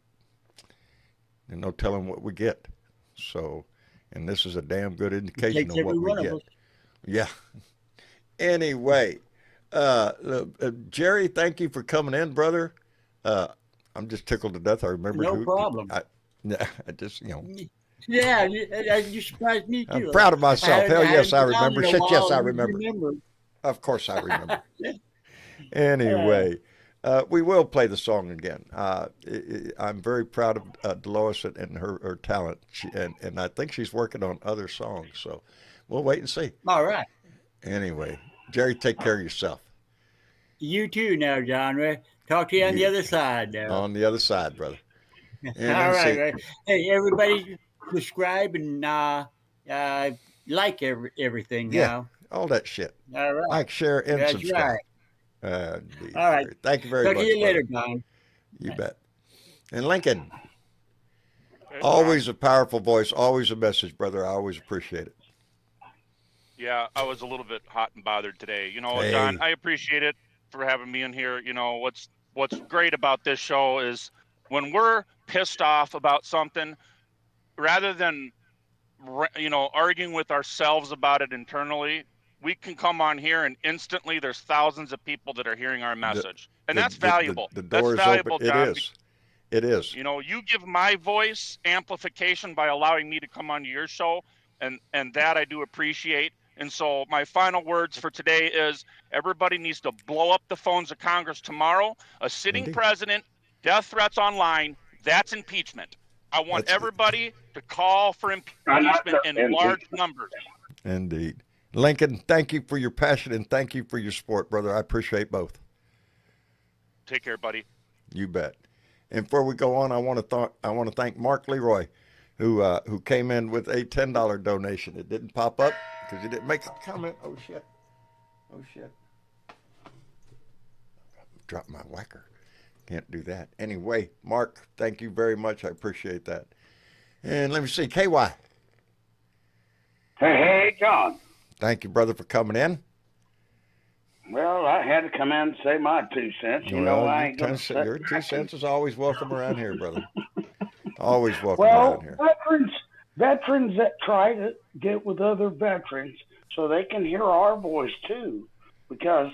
there's no telling what we get. So, and this is a damn good indication of what we get. Yeah. Anyway, Jerry, thank you for coming in, brother. I'm just tickled to death. I remember. No problem. I just, Yeah, you surprised me too. I'm proud of myself. Hell yes, I remember. Shit, yes, I remember. Remember. Of course, I remember. Anyway, we will play the song again. I'm very proud of Dolores and her talent, and I think she's working on other songs. So we'll wait and see. All right. Anyway, Jerry, take care of yourself. You too now, John. Talk to you on the other side now. On the other side, brother. All right, right. Hey, everybody, subscribe and like everything Yeah, now. all that shit. All right. Like, share, and That's subscribe. right. Indeed. All right. Thank you very Talk much, to you brother. later, Don. You bet. And Lincoln, Okay, always a powerful voice, always a message, brother. I always appreciate it. Yeah, I was a little bit hot and bothered today. You know, Hey. Don, I appreciate it for having me in here. You know, what's great about this show is when we're pissed off about something, rather than arguing with ourselves about it internally, we can come on here and instantly there's thousands of people that are hearing our message, and that's valuable. The door that's is valuable, open. Don. It is. You know, you give my voice amplification by allowing me to come onto your show, and that I do appreciate. And so my final words for today is everybody needs to blow up the phones of Congress tomorrow. A sitting Indeed. president, death threats online, that's impeachment. I want everybody to call for impeachment in large numbers. Indeed. Lincoln, thank you for your passion and thank you for your support, brother. I appreciate both. Take care, buddy. You bet. And before we go on, I want to thank Mark Leroy, who came in with a $10 donation. It didn't pop up because he didn't make a comment. Oh shit! Drop my whacker. Can't do that. Anyway, Mark, thank you very much. I appreciate that. And let me see, KY. Hey, John. Thank you, brother, for coming in. Well, I had to come in and say my 2 cents. You know, I ain't going to say your 2 cents is always welcome around here, brother. Always welcome around here. Veterans that try to get with other veterans so they can hear our voice too, because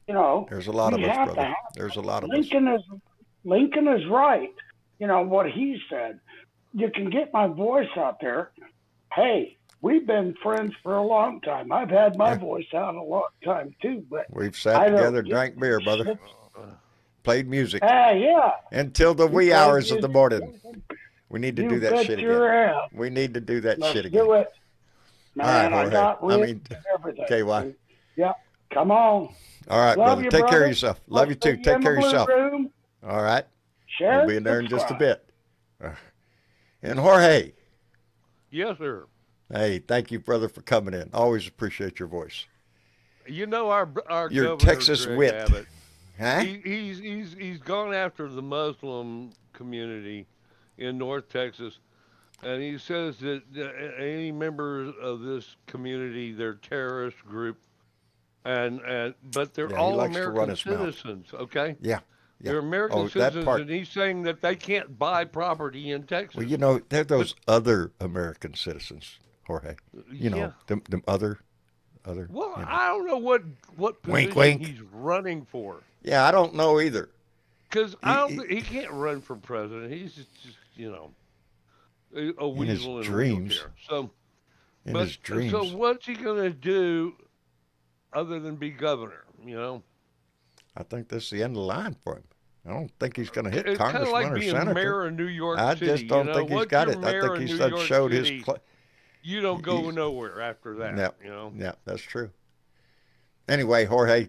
there's a lot of us, brother. There's a lot of us. Lincoln is right. You know what he said. You can get my voice out there. Hey, we've been friends for a long time. I've had my voice out a long time too, but we've sat together, drank beer, brother. Played music. Yeah. Until the wee hours of the morning. We need to do that shit again. We need to do that shit again. Do it. Man, all right, Jorge. Everything. KY. Yeah. Come on. All right, Love brother. you, Take care of yourself. Love you too. Take care of yourself. Room. All right. Share. We'll be in there in just a bit. And Jorge. Yes, sir. Hey, thank you, brother, for coming in. Always appreciate your voice. You know our your governor, Texas Greg wit. Abbott, huh? He's gone after the Muslim community in North Texas, and he says that any members of this community, they're terrorist group, but they're all American citizens. Okay. Yeah. They're American citizens, and he's saying that they can't buy property in Texas. Well, they're those other American citizens, Jorge. Them other. Well, I don't know what position wink. he's running for. Yeah, I don't know either. Because he can't run for president. He's just a weasel in his dreams. So, in his dreams. So what's he gonna do other than be governor? I think that's the end of the line for him. I don't think he's going to hit it's congressman like or being senator. Mayor of New York City. I just don't think he's got it. I think he's showed his. You don't go nowhere after that. Yeah, that's true. Anyway, Jorge,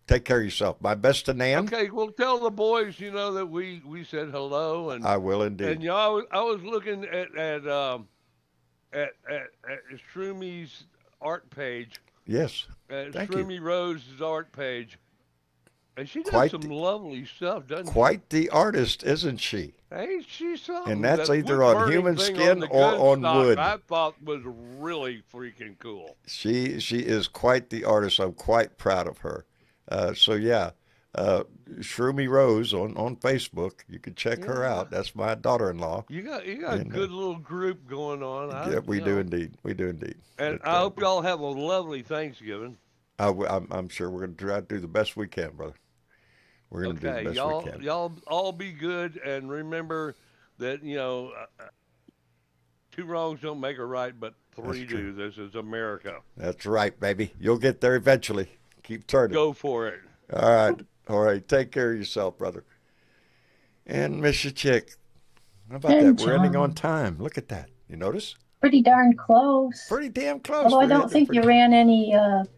take care of yourself. My best to Nan. Okay, well, tell the boys, that we said hello, and I will indeed. And I was looking at Shroomi's art page. Yes. At Thank Shroomy you. Rose's art page. And she does some lovely stuff, doesn't she? Quite the artist, isn't she? Hey, she's something. And that's either on human skin or on wood. I thought was really freaking cool. She is quite the artist. I'm quite proud of her. Shroomy Rose on Facebook. You can check her out. That's my daughter-in-law. You got a good little group going on. We do indeed. And I hope y'all have a lovely Thanksgiving. I'm sure we're going to try to do the best we can, brother. We're going to do the best we can. Y'all all be good, and remember that, 2 wrongs don't make a right, but 3 do. This is America. That's right, baby. You'll get there eventually. Keep turning. Go for it. All right. All right. Take care of yourself, brother. And Miss Chick. How about that? We're ending on time. Look at that. You notice? Pretty darn close. Pretty damn close. Although I don't think you ran any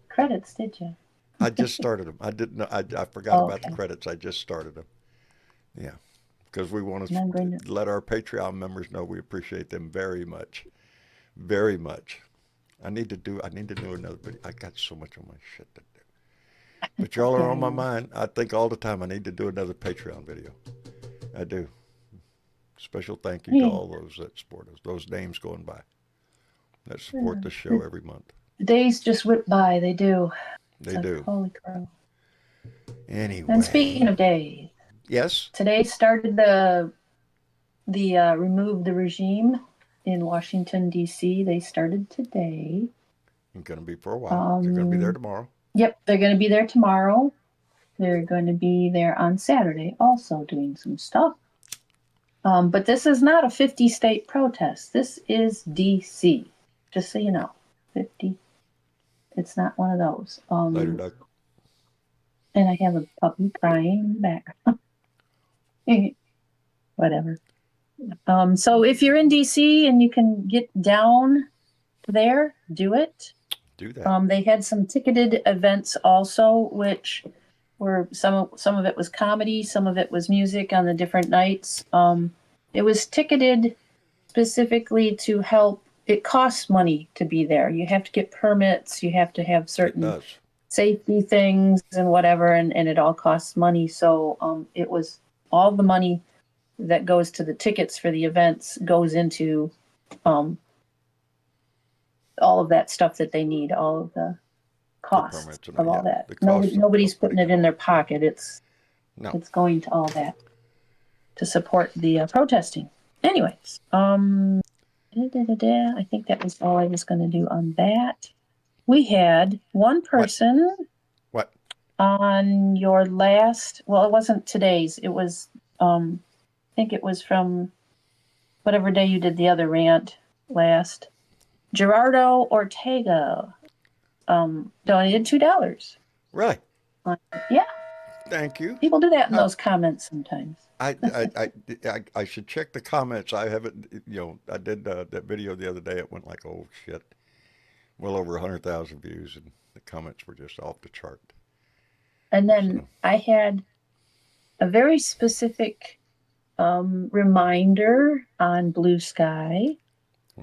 credits, did you? I just started them. I didn't know. I forgot about the credits. I just started them. Yeah. because we want And I'm going to let our Patreon members know we appreciate them very much, very much. I need to do another video. I got so much on my shit to do, but y'all are on my mind. I think all the time I need to do another Patreon video. I do. Special thank you to all those that support us. Those names going by that support the show every month. The days just whip by. They do. They do. Holy crap. Anyway. And speaking of days, yes, today started the remove the regime in Washington D.C. They started today. it's going to be for a while. They're going to be there tomorrow. Yep, they're going to be there tomorrow. They're going to be there on Saturday, also doing some stuff. But this is not a 50-state protest. This is D.C. Just so you know, 50. It's not one of those. Later, Doug. And I have a puppy crying in the background. Whatever. So if you're in DC and you can get down there, do it. Do that. They had some ticketed events also, which were some of it was comedy, some of it was music on the different nights. It was ticketed specifically to help. It costs money to be there. You have to get permits. You have to have certain safety things and whatever, and it all costs money. So it was all the money that goes to the tickets for the events goes into all of that stuff that they need, all of the costs of all that. Nobody's putting it in their pocket. It's going to all that to support the protesting. Anyways, I think that was all I was going to do on that. We had one person What? On your last, well, it wasn't today's. It was, I think it was from whatever day you did the other rant last. Gerardo Ortega donated $2. Really? Yeah. Thank you. People do that in those comments sometimes. I should check the comments. I haven't, I did that video the other day. It went like, oh shit, well over 100,000 views, and the comments were just off the chart. And then I had a very specific reminder on Blue Sky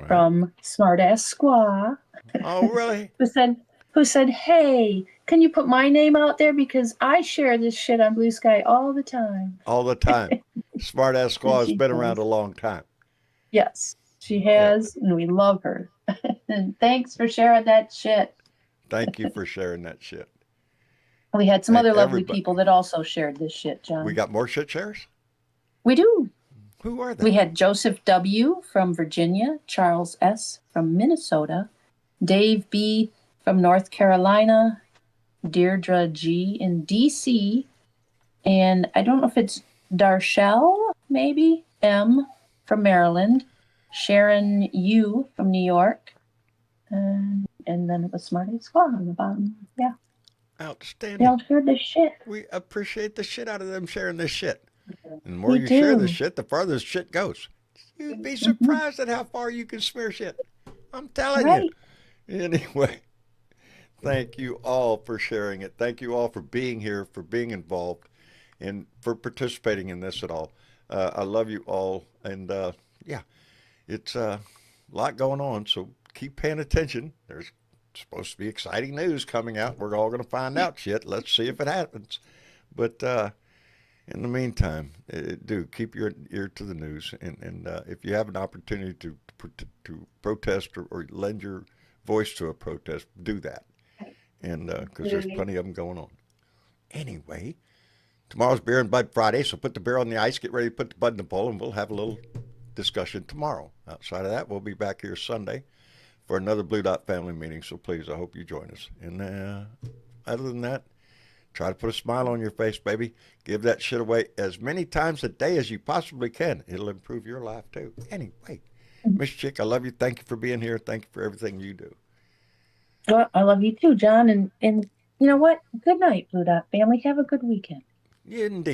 from Smartass Squaw. Oh, really? who said, hey, can you put my name out there? Because I share this shit on Blue Sky all the time. All the time. Smartass Squaw has been around a long time. Yes, she has, and we love her. And thanks for sharing that shit. Thank you for sharing that shit. We had some other lovely people that also shared this shit, John. We got more shit shares? We do. Who are they? We had Joseph W. from Virginia, Charles S. from Minnesota, Dave B. from North Carolina, Deirdre G. in D.C., and I don't know if it's Darshell, maybe, M. from Maryland, Sharon U. from New York, and then it was Smarty Squaw on the bottom. Yeah. Outstanding. They all shared this shit. We appreciate the shit out of them sharing this shit. And the more you share this shit, the farther this shit goes. You'd be surprised at how far you can smear shit. I'm telling you. Anyway, thank you all for sharing it. Thank you all for being here, for being involved, and for participating in this at all. I love you all. And yeah, it's a lot going on, so keep paying attention. There's supposed to be exciting news coming out. We're all going to find out shit. Let's see if it happens. But in the meantime, do keep your ear to the news. And if you have an opportunity to protest or lend your voice to a protest, do that. And because there's plenty of them going on. Anyway, tomorrow's Beer and Bud Friday, so put the beer on the ice, get ready to put the bud in the bowl, and we'll have a little discussion tomorrow. Outside of that, we'll be back here Sunday for another Blue Dot family meeting, so please, I hope you join us. And other than that, try to put a smile on your face, baby. Give that shit away as many times a day as you possibly can. It'll improve your life, too. Anyway, Miss Chick, I love you. Thank you for being here. Thank you for everything you do. Well, I love you, too, John. And you know what? Good night, Blue Dot family. Have a good weekend. Indeed.